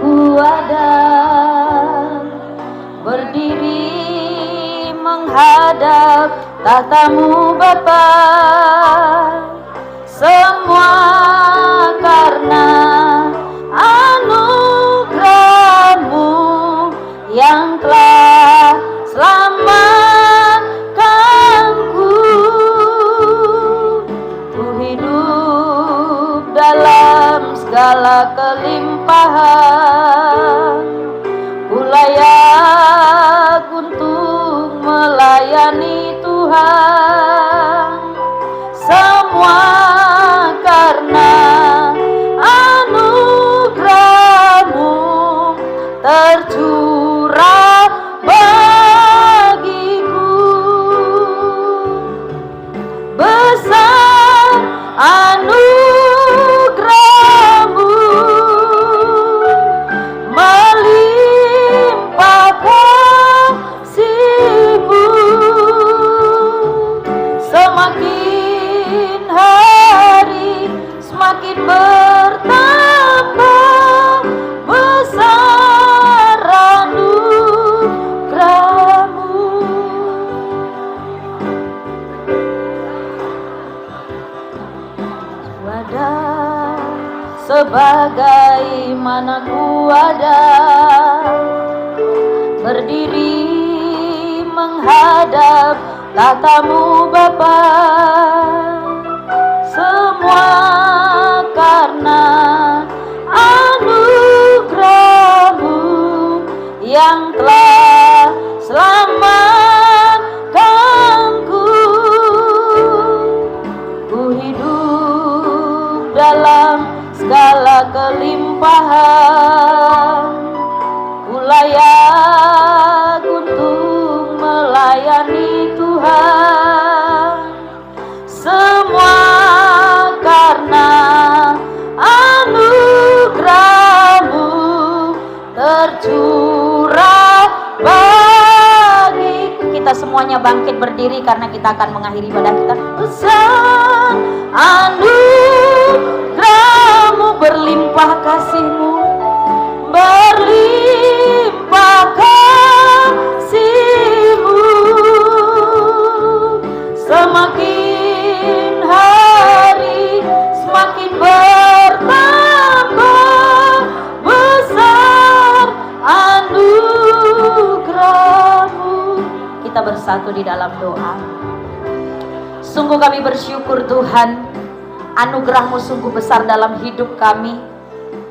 S5: ku ada berdiri menghadap tahtamu Bapa, semua karena anugerah-Mu yang telah selamatkanku. Ku hidup dalam segala kelimpahan, ku layak untuk melayani Tuhan. Semua karena anugerah-Mu tercurah bagiku. Besar anugerah-Mu, melimpah kasih-Mu, semakin hari semakin bertambah besar anugerah-Mu. Ada sebagaimana ku ada berdiri menghadap tahtamu Bapa, semua karena anugerah-Mu yang telah selamatkanku. Ku hidup dalam segala kelimpahan, ku layak untuk melayani Tuhan. Semua karena anugerah-Mu tercurah bagi kita. Semuanya bangkit berdiri karena kita akan mengakhiri ibadah kita. Besar anugerah-Mu, berlimpah kasih-Mu, berlimpah kasih-Mu, semakin hari semakin bertambah besar anugerah-Mu. Kita bersatu di dalam doa. Sungguh kami bersyukur Tuhan, anugerah-Mu sungguh besar dalam hidup kami.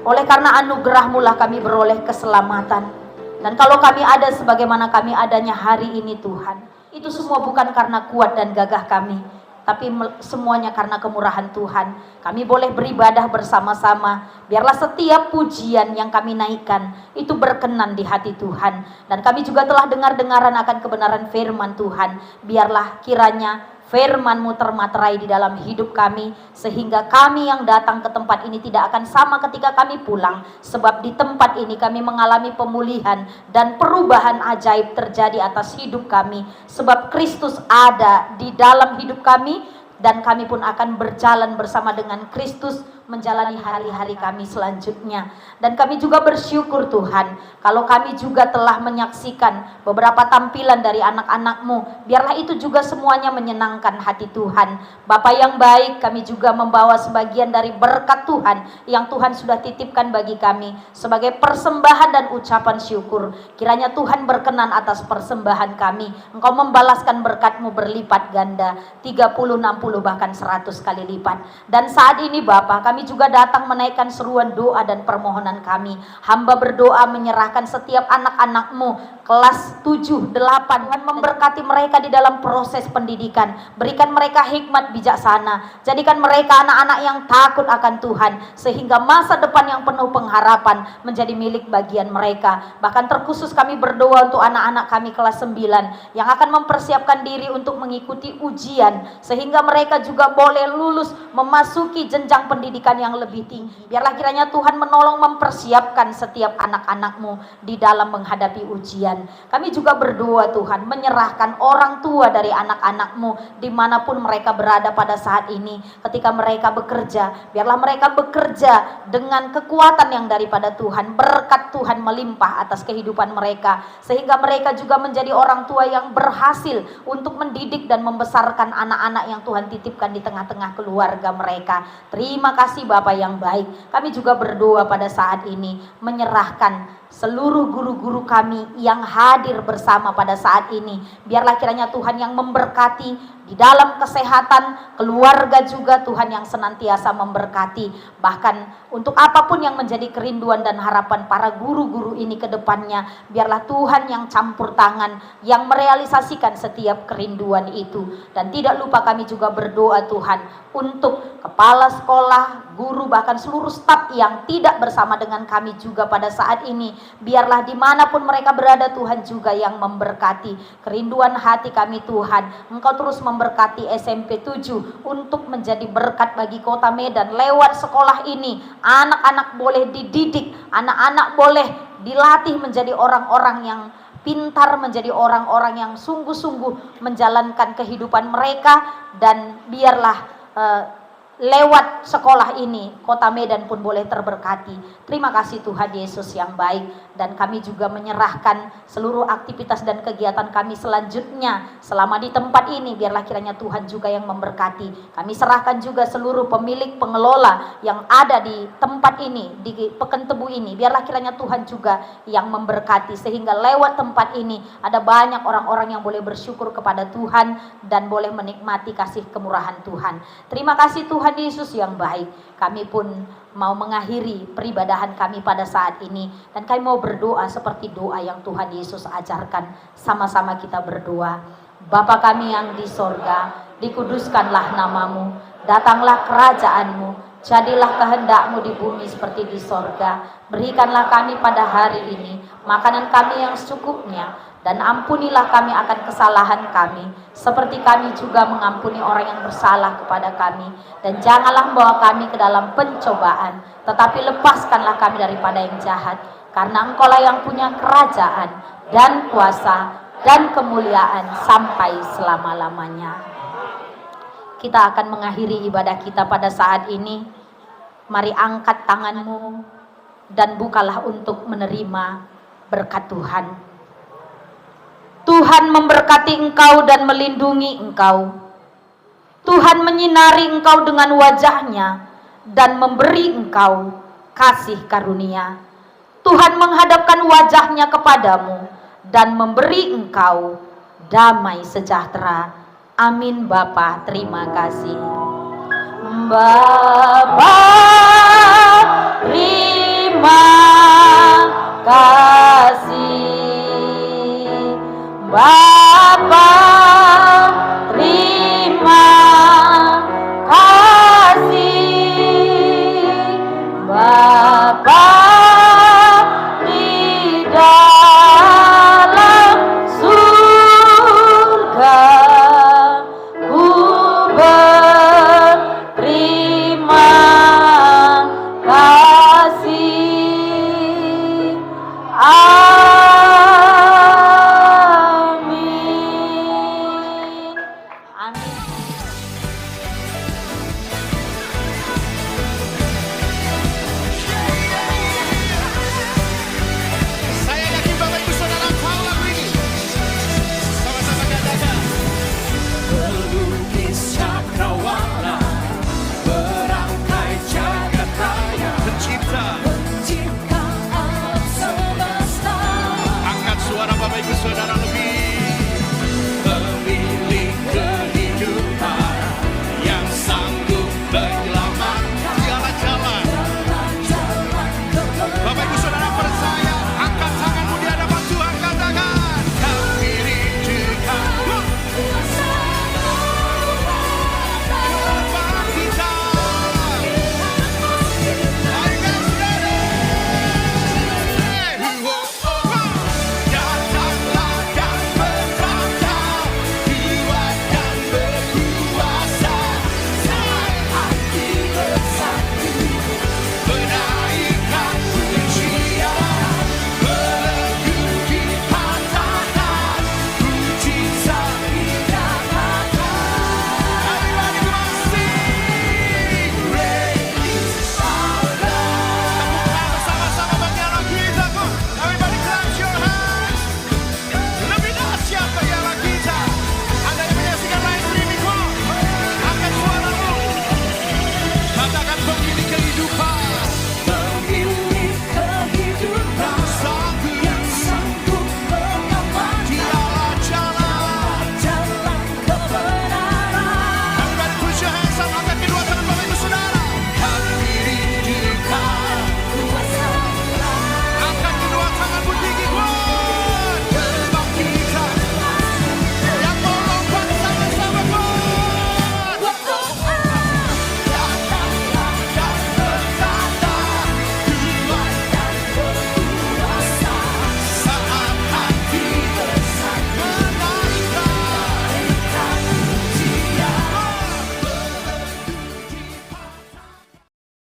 S5: Oleh karena anugerah-Mu lah kami beroleh keselamatan. Dan kalau kami ada sebagaimana kami adanya hari ini Tuhan, itu semua bukan karena kuat dan gagah kami, tapi semuanya karena kemurahan Tuhan. Kami boleh beribadah bersama-sama. Biarlah setiap pujian yang kami naikkan itu berkenan di hati Tuhan. Dan kami juga telah dengar-dengaran akan kebenaran firman Tuhan. Biarlah kiranya firman-Mu termaterai di dalam hidup kami, sehingga kami yang datang ke tempat ini tidak akan sama ketika kami pulang. Sebab di tempat ini kami mengalami pemulihan dan perubahan ajaib terjadi atas hidup kami. Sebab Kristus ada di dalam hidup kami, dan kami pun akan berjalan bersama dengan Kristus menjalani hari-hari kami selanjutnya. Dan kami juga bersyukur Tuhan, kalau kami juga telah menyaksikan beberapa tampilan dari anak-anak-Mu, biarlah itu juga semuanya menyenangkan hati Tuhan. Bapa yang baik, kami juga membawa sebagian dari berkat Tuhan yang Tuhan sudah titipkan bagi kami sebagai persembahan dan ucapan syukur. Kiranya Tuhan berkenan atas persembahan kami. Engkau membalaskan berkat-Mu berlipat ganda, 30, 60, bahkan 100 kali lipat. Dan saat ini Bapa, kami juga datang menaikkan seruan doa dan permohonan kami. Hamba berdoa menyerahkan setiap anak-anak-Mu kelas 7, 8, memberkati mereka di dalam proses pendidikan. Berikan mereka hikmat bijaksana. Jadikan mereka anak-anak yang takut akan Tuhan, sehingga masa depan yang penuh pengharapan menjadi milik bagian mereka. Bahkan terkhusus kami berdoa untuk anak-anak kami kelas 9 yang akan mempersiapkan diri untuk mengikuti ujian, sehingga mereka juga boleh lulus memasuki jenjang pendidikan pendidikan yang lebih tinggi. Biarlah kiranya Tuhan menolong mempersiapkan setiap anak-anak-Mu di dalam menghadapi ujian. Kami juga berdoa Tuhan, menyerahkan orang tua dari anak-anak-Mu dimanapun mereka berada pada saat ini. Ketika mereka bekerja, biarlah mereka bekerja dengan kekuatan yang daripada Tuhan. Berkat Tuhan melimpah atas kehidupan mereka, sehingga mereka juga menjadi orang tua yang berhasil untuk mendidik dan membesarkan anak-anak yang Tuhan titipkan di tengah-tengah keluarga mereka. Terima kasih Bapa yang baik. Kami juga berdoa pada saat ini, menyerahkan seluruh guru-guru kami yang hadir bersama pada saat ini. Biarlah kiranya Tuhan yang memberkati di dalam kesehatan, keluarga juga Tuhan yang senantiasa memberkati. Bahkan untuk apapun yang menjadi kerinduan dan harapan para guru-guru ini ke depannya, biarlah Tuhan yang campur tangan, yang merealisasikan setiap kerinduan itu. Dan tidak lupa kami juga berdoa Tuhan untuk kepala sekolah, guru, bahkan seluruh staf yang tidak bersama dengan kami juga pada saat ini. Biarlah dimanapun mereka berada Tuhan juga yang memberkati. Kerinduan hati kami Tuhan, Engkau terus memberkati SMP 7 untuk menjadi berkat bagi kota Medan. Lewat sekolah ini anak-anak boleh dididik, anak-anak boleh dilatih menjadi orang-orang yang pintar, menjadi orang-orang yang sungguh-sungguh menjalankan kehidupan mereka. Dan biarlah lewat sekolah ini kota Medan pun boleh terberkati. Terima kasih Tuhan Yesus yang baik. Dan kami juga menyerahkan seluruh aktivitas dan kegiatan kami selanjutnya selama di tempat ini. Biarlah kiranya Tuhan juga yang memberkati. Kami serahkan juga seluruh pemilik pengelola yang ada di tempat ini, di Peken Tebu ini. Biarlah kiranya Tuhan juga yang memberkati, sehingga lewat tempat ini ada banyak orang-orang yang boleh bersyukur kepada Tuhan dan boleh menikmati kasih kemurahan Tuhan. Terima kasih Tuhan Yesus yang baik. Kami pun mau mengakhiri peribadahan kami pada saat ini, dan kami mau berdoa seperti doa yang Tuhan Yesus ajarkan. Sama-sama kita berdoa. Bapa kami yang di sorga, dikuduskanlah namamu, datanglah kerajaanmu, jadilah kehendak-Mu di bumi seperti di sorga. Berikanlah kami pada hari ini makanan kami yang secukupnya, dan ampunilah kami akan kesalahan kami, seperti kami juga mengampuni orang yang bersalah kepada kami. Dan janganlah membawa kami ke dalam pencobaan, tetapi lepaskanlah kami daripada yang jahat. Karena Engkau-lah yang punya kerajaan dan kuasa dan kemuliaan sampai selama-lamanya. Kita akan mengakhiri ibadah kita pada saat ini. Mari angkat tanganmu dan bukalah untuk menerima berkat Tuhan. Tuhan memberkati engkau dan melindungi engkau. Tuhan menyinari engkau dengan wajah-Nya dan memberi engkau kasih karunia. Tuhan menghadapkan wajah-Nya kepadamu dan memberi engkau damai sejahtera. Amin Bapa, terima kasih. Bapa, terima kasih. Bapa,